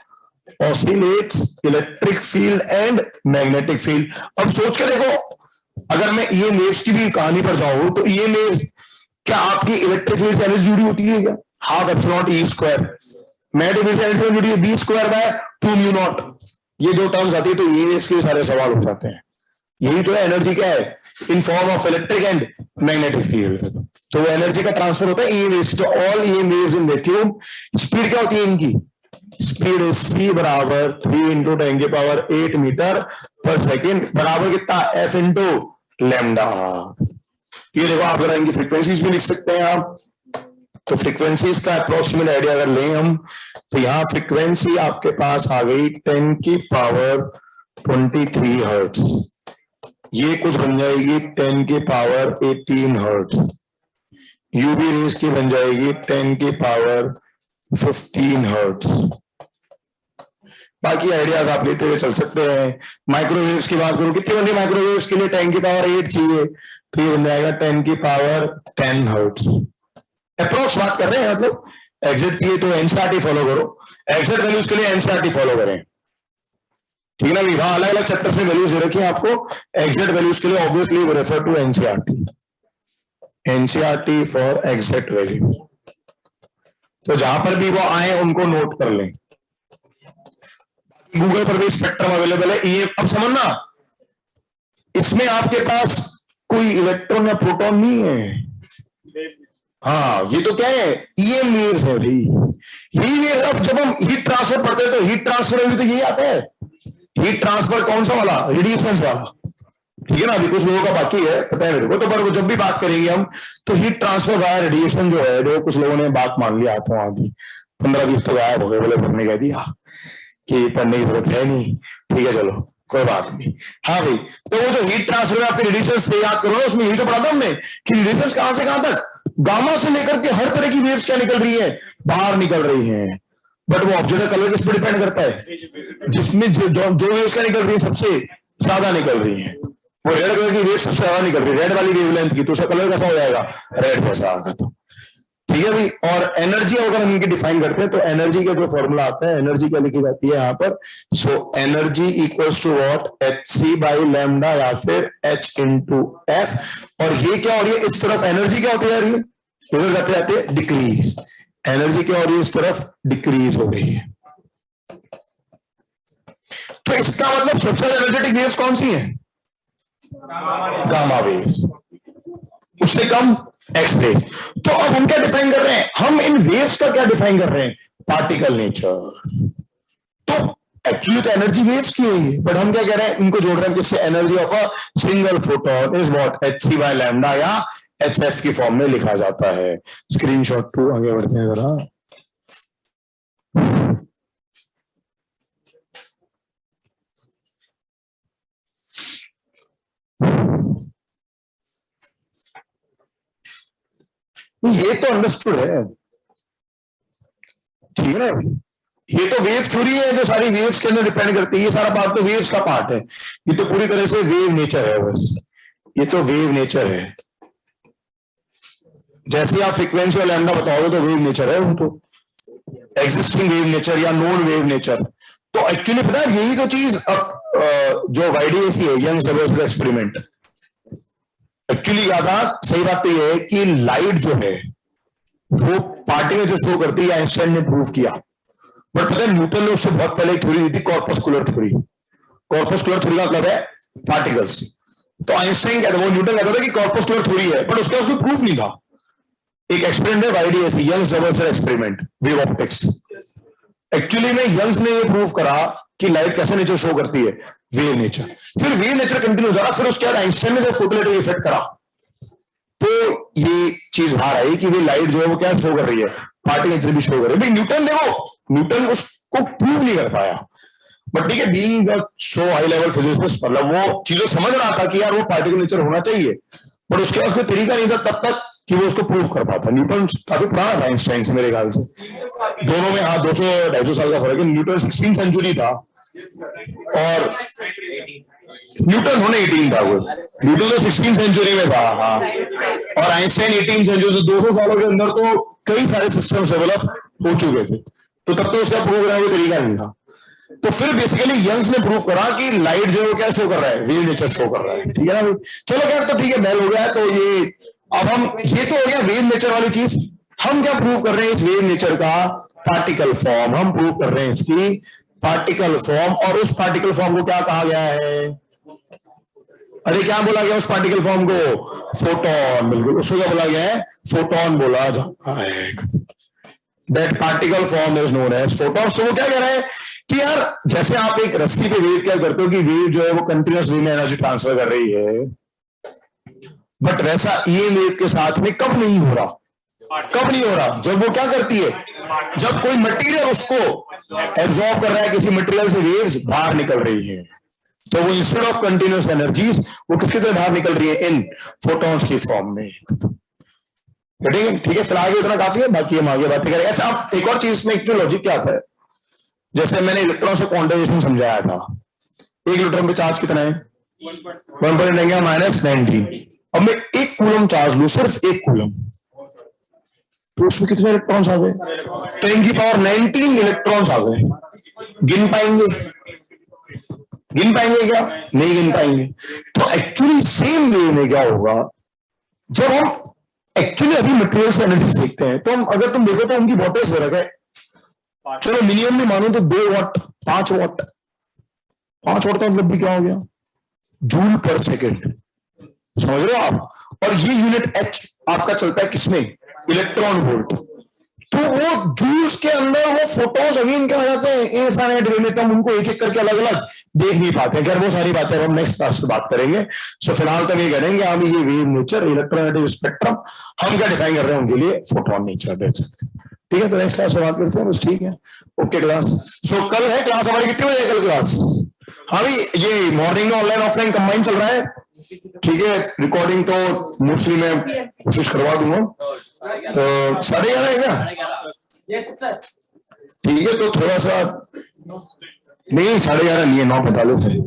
oscillates electric field and magnetic field. अब सोच के देखो, अगर मैं ईएम वेव्स की भी कहानी पर जाऊं, तो ईएम वेव क्या आपकी इलेक्ट्रिक फील्ड से एनर्जी जुड़ी होती है क्या, half epsilon E square, magnetic field से एनर्जी जुड़ी है B square by 2 mu naught, ये दो टर्म्स आती है, तो ईएम वेव्स के सारे सवाल हो जाते हैं, यही तो है एनर्जी क्या है, in form of electric and magnetic field. तो वो एनर्जी का ट्रांसफर होता है ईएम वेव्स। तो all EM waves in vacuum, speed क्या होती है इनकी? स्पीड इज c बराबर 3 इंटू 10⁸ मीटर पर सेकेंड, बराबर कितना? f into lambda. ये देखो आप जरा इनकी फ्रीक्वेंसीज भी लिख सकते हैं आप। तो फ्रीक्वेंसीज का अप्रोक्सीमेट आइडिया अगर लें हम, तो यहाँ फ्रीक्वेंसी आपके पास आ गई 10⁻23 हर्ट्ज। ये कुछ बन जाएगी 10⁻18 हर्ट्ज। यूवी रेस की बन जाएगी 10⁻15 हर्ट्ज। बाकी आइडियाज आप लेते हुए चल सकते हैं। माइक्रोवेव्स की बात करूं, कितनी बनी माइक्रोवेव्स के लिए? 10⁸ चाहिए, तो ये बन जाएगा 10⁻10 हर्ट्ज। अप्रोक्स बात कर रहे हैं, मतलब एग्जैक्ट चाहिए तो एनसीईआरटी फॉलो करो। एग्जैक्ट वैल्यूज के लिए एनसीईआरटी फॉलो करें, ठीक है ना? वहां अलग अलग चैप्टर्स में वैल्यूज दे रखी है आपको। एग्जैक्ट वैल्यूज के लिए obviously refer to NCERT, NCERT for exact value. तो जहां पर भी वो आए उनको नोट कर लें। गूगल पर भी स्पेक्ट्रम अवेलेबल है। ये अब समझना, इसमें आपके पास कोई इलेक्ट्रॉन या प्रोटॉन नहीं है। हाँ, ये तो क्या है? ईएम वेव्स है भाई। यही वेव्स, अब जब हम हीट ट्रांसफर पढ़ते हैं तो हीट ट्रांसफर में भी तो यही आता है। हीट ट्रांसफर कौन सा वाला? रेडिएशन वाला, ठीक है ना? अभी कुछ लोगों का बाकी है, पता है मेरे को। तो पर जब भी बात करेंगे हम, तो हीट ट्रांसफर वाया रेडिएशन जो है, जो कुछ लोगों ने बात मान लिया हाथों आगे 15-20 तो गायब हो गए, बोले हमने कह दिया कि पढ़ने की जरूरत है नहीं, ठीक है चलो कोई बात नहीं। हाँ भाई, तो वो जो हीट ट्रांसफर में आपके रेडिएशन से याद करो ना, उसमें यही तो पढ़ा था हमने कि रेडिएशन कहां से कहां तक, गामा से लेकर के हर तरह की वेव्स क्या निकल रही है, बाहर निकल रही हैं। बट वो ऑब्जेक्ट कलर किस पर डिपेंड करता है? जिसमें जो वेव्स क्या निकल रही है सबसे ज्यादा निकल रही है, वो रेड कलर की वेव सबसे ज्यादा निकल रही है, रेड वाली वेवलेंथ की, तो उसका कलर कैसा हो जाएगा? रेड जैसा आएगा। तो ठीक है भाई। और एनर्जी अगर हम इनकी डिफाइन करते हैं तो एनर्जी का जो फॉर्मूला आता है, एनर्जी क्या लिखी जाती है यहाँ पर? So energy equals to what? hc/λ या फिर h इंटू f। और ये क्या हो रही है इस तरफ? एनर्जी क्या होती जा रही है? इधर जाते जाते डिक्रीज। एनर्जी क्या हो रही है इस तरफ? डिक्रीज हो रही है। तो इसका मतलब सबसे एनर्जेटिक वेव्स कौन सी है? Gamma waves. उससे कम एक्स-रे। तो अब हम क्या डिफाइन कर रहे हैं? हम इन वेव्स का क्या डिफाइन कर रहे हैं? Particle nature. तो एक्चुअली तो एनर्जी वेव्स की है ये, बट हम क्या कह रहे हैं? इनको जोड़ रहे हैं किससे? Energy of a single photon is what? hc/λ या hf की फॉर्म में लिखा जाता है। स्क्रीनशॉट 2 आगे बढ़ते हैं जरा। ये तो अंडरस्टूड है, ठीक है ना? ये तो वेव थ्योरी है जो सारी वेव्स के अंदर डिपेंड करती है। ये सारा बात तो वेव्स का पार्ट है। ये तो पूरी तरह से वेव नेचर है बस। ये तो वेव नेचर है। जैसे आप फ्रीक्वेंसी और लैम्डा बताओगे तो वेव नेचर है, वो तो एग्जिस्टिंग वेव नेचर या नॉन वेव नेचर। तो एक्चुअली पता है यही तो चीज जो YDAC है, यंग सर्विस एक्सपेरिमेंट, एक्चुअली क्या था? सही बात तो यह है कि लाइट जो है वो पार्टिकल जो शो करती है, आइंस्टाइन ने प्रूव किया। बट पता है न्यूटन ने उससे बहुत पहले एक थ्योरी दी थी, कॉर्पस्कुलर थ्योरी। कॉर्पस्कुलर थ्योरी का मतलब है पार्टिकल्स। तो आइंस्टाइन कहता था, वो न्यूटन कहता था कि कॉर्पस्कुलर थ्योरी है, बट उसका उसमें प्रूफ नहीं था। एक एक्सपेरिमेंट है YDAC, young service experiment, wave optics. Actually में यंग्स ने ये प्रूव करा कि लाइट कैसे नेचर शो करती है? Wave nature. फिर वेव नेचर कंटिन्यू हो रहा, फिर उसके बाद आइंस्टाइन ने जब फोटोइलेक्ट्रिक इफेक्ट करा तो ये चीज बाहर आई कि वे लाइट जो है वो क्या शो कर रही है? पार्टिकल नेचर भी शो कर रही है। न्यूटन देखो, न्यूटन उसको प्रूव नहीं कर पाया, बट ठीक है, being so high level physicist, मतलब वो चीजों समझ रहा था कि यार वो पार्टिकल नेचर होना चाहिए, बट उसके पास कोई तरीका नहीं था तब तक कि वो उसको प्रूव कर पाता। न्यूटन काफी पुराना था आइंस्टाइन से मेरे ख्याल से, दोनों में हाँ 200-250 साल का फर्क है। न्यूटन 16th सेंचुरी था और न्यूटन होने 18 था, वो न्यूटन तो 16th सेंचुरी में था हाँ, और आइंस्टाइन 18th सेंचुरी। तो 200 सालों के अंदर तो कई सारे सिस्टम्स डेवलप हो चुके थे, तो तब तो उसका प्रूव करने का तरीका नहीं था। तो फिर बेसिकली यंग्स ने प्रूव करा कि लाइट जो है क्या शो कर रहा है? वेव नेचर शो कर रहा है, ठीक है ना भाई? चलो यार, तो ठीक है, बैल हो गया। तो ये अब हम, ये तो हो गया वेव नेचर वाली चीज। हम क्या प्रूव कर रहे हैं? इस वेव नेचर का पार्टिकल फॉर्म हम प्रूव कर रहे हैं, इसकी पार्टिकल फॉर्म। और उस पार्टिकल फॉर्म को क्या कहा गया है? अरे क्या बोला गया उस पार्टिकल फॉर्म को? फोटोन। बिल्कुल, उसको क्या बोला गया है? फोटोन बोला जाता है। That particle form is known as photon. तो वो क्या कह रहा है कि यार जैसे आप एक रस्सी पे वेव क्या करते हो कि वेव जो है वो कंटिन्यूअस वे में एनर्जी ट्रांसफर कर रही है, बट वैसा ये वेव के साथ में कब नहीं हो रहा? कब नहीं हो रहा? जब वो क्या करती है, जब कोई मटेरियल उसको एब्जॉर्ब कर रहा है, किसी मटेरियल से वेव्स बाहर निकल रही है, तो वो इंस्टेड ऑफ कंटिन्यूअस एनर्जीज वो किसकी तरह बाहर निकल रही है? इन फोटॉन्स की फॉर्म में। ठीक है, फिलहाल इतना काफी है, बाकी हम आगे बातें करेंगे। अच्छा, आप एक और चीज में एक लॉजिक क्या आता है, जैसे मैंने इलेक्ट्रॉन से क्वांटाइजेशन समझाया था, एक इलेक्ट्रॉन पे चार्ज कितना है? 1.-19। अब मैं एक कूलम चार्ज लू, सिर्फ एक कूलम, तो उसमें कितने इलेक्ट्रॉन्स आ गए? 10⁻19 इलेक्ट्रॉन्स आ गए। गिन पाएंगे? गिन पाएंगे क्या? नहीं गिन पाएंगे। तो एक्चुअली सेम वे में क्या होगा, जब हम एक्चुअली अभी मटेरियल से एनर्जी सीखते हैं, तो हम अगर तुम देखो तो उनकी वॉटेज दे रखा है, चलो मिनिमम में मानो तो 2 वाट, 5 वाट। 5 वाट का मतलब भी क्या हो गया? जूल पर सेकेंड। समझ रहे हो आप? और ये यूनिट एच आपका चलता है किसमें? Electron volt. तो वो जूल्स के अंदर वो फोटोन्स अगेन क्या हो जाते हैं? इनफाइनाइट वे में। तो हम उनको एक एक करके अलग अलग देख नहीं पाते हैं। खैर वो सारी बातें हम नेक्स्ट क्लास में बात करेंगे। सो फिलहाल तो ये करेंगे हम ये वेव नेचर, इलेक्ट्रोमैग्नेटिक स्पेक्ट्रम हम क्या डिफाइन कर रहे हैं उनके लिए? Photon nature. ठीक है, तो नेक्स्ट क्लास में बात करते हैं बस। ठीक है, ओके क्लास। सो कल है क्लास हमारी, कितने बजे कल क्लास? हाँ भाई, ये मॉर्निंग में ऑनलाइन ऑफलाइन कंबाइन चल रहा है। ठीक है, रिकॉर्डिंग तो मोस्टली मैं कोशिश करवा दूंगा। तो 11:30 है क्या? ठीक है, तो थोड़ा सा नहीं, 11:30 नहीं है, 9:45 है।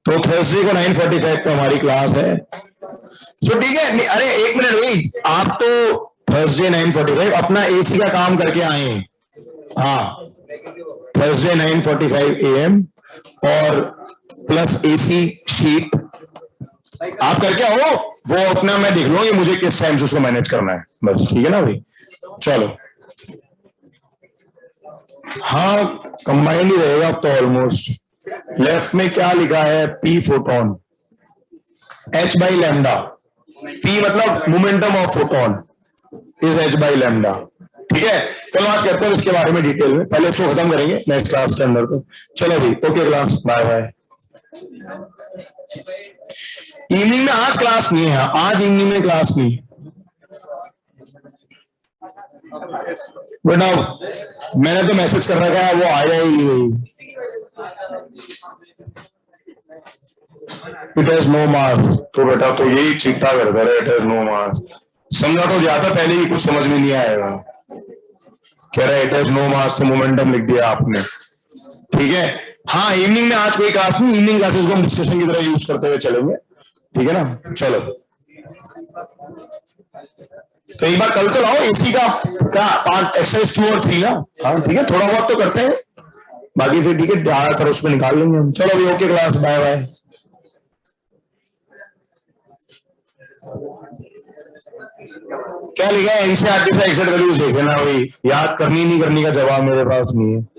तो थर्सडे को 9:45 पे हमारी क्लास है। तो ठीक है, अरे एक मिनट भाई, आप तो थर्सडे 9:45 अपना एसी का काम करके आए हैं। हाँ, थर्सडे 9:45 AM और प्लस एसी शीट आप करके आओ। वो अपना मैं देख लूंगा मुझे किस टाइम से उसको मैनेज करना है बस। ठीक है ना भाई, चलो। हाँ, कंबाइंड ही रहेगा अब तो ऑलमोस्ट। लेफ्ट में क्या लिखा है? P photon, H by lambda. P मतलब momentum of photon is H by lambda. ठीक है, चलो बात करते हैं इसके बारे में डिटेल में, पहले इसको खत्म करेंगे नेक्स्ट क्लास के अंदर। तो चलो भाई, okay class, bye bye. Evening में आज क्लास नहीं है, आज इवनिंग में क्लास नहीं है बेटा। मैंने तो मैसेज कर रखा है, वो आया ही नहीं। इट हैज नो मास। तो बेटा तो यही चिंता करता रहे, इट हैज नो मास। समझा तो ज्यादा पहले ही, कुछ समझ में नहीं आएगा। कह रहा है इट हैज नो मास, तो मोमेंटम लिख दिया आपने। ठीक है, हाँ इवनिंग में आज कोई क्लास नहीं, इवनिंग क्लासेस को हम डिस्कशन की तरह यूज करते हुए चलेंगे। ठीक है ना, चलो। तो एक बार कल तो लाओ एसी का पार्ट, एक्सरसाइज 2 और 3 ना। हाँ ठीक है, थोड़ा बहुत तो करते हैं, बाकी फिर ठीक है ज्यादातर उसमें निकाल लेंगे हम। चलो अभी ओके क्लास, बाय बाय। क्या लिखा है? एनसीईआरटी से एग्जिट वैल्यूज देख लेना भाई, याद करनी नहीं करनी का जवाब मेरे पास नहीं है।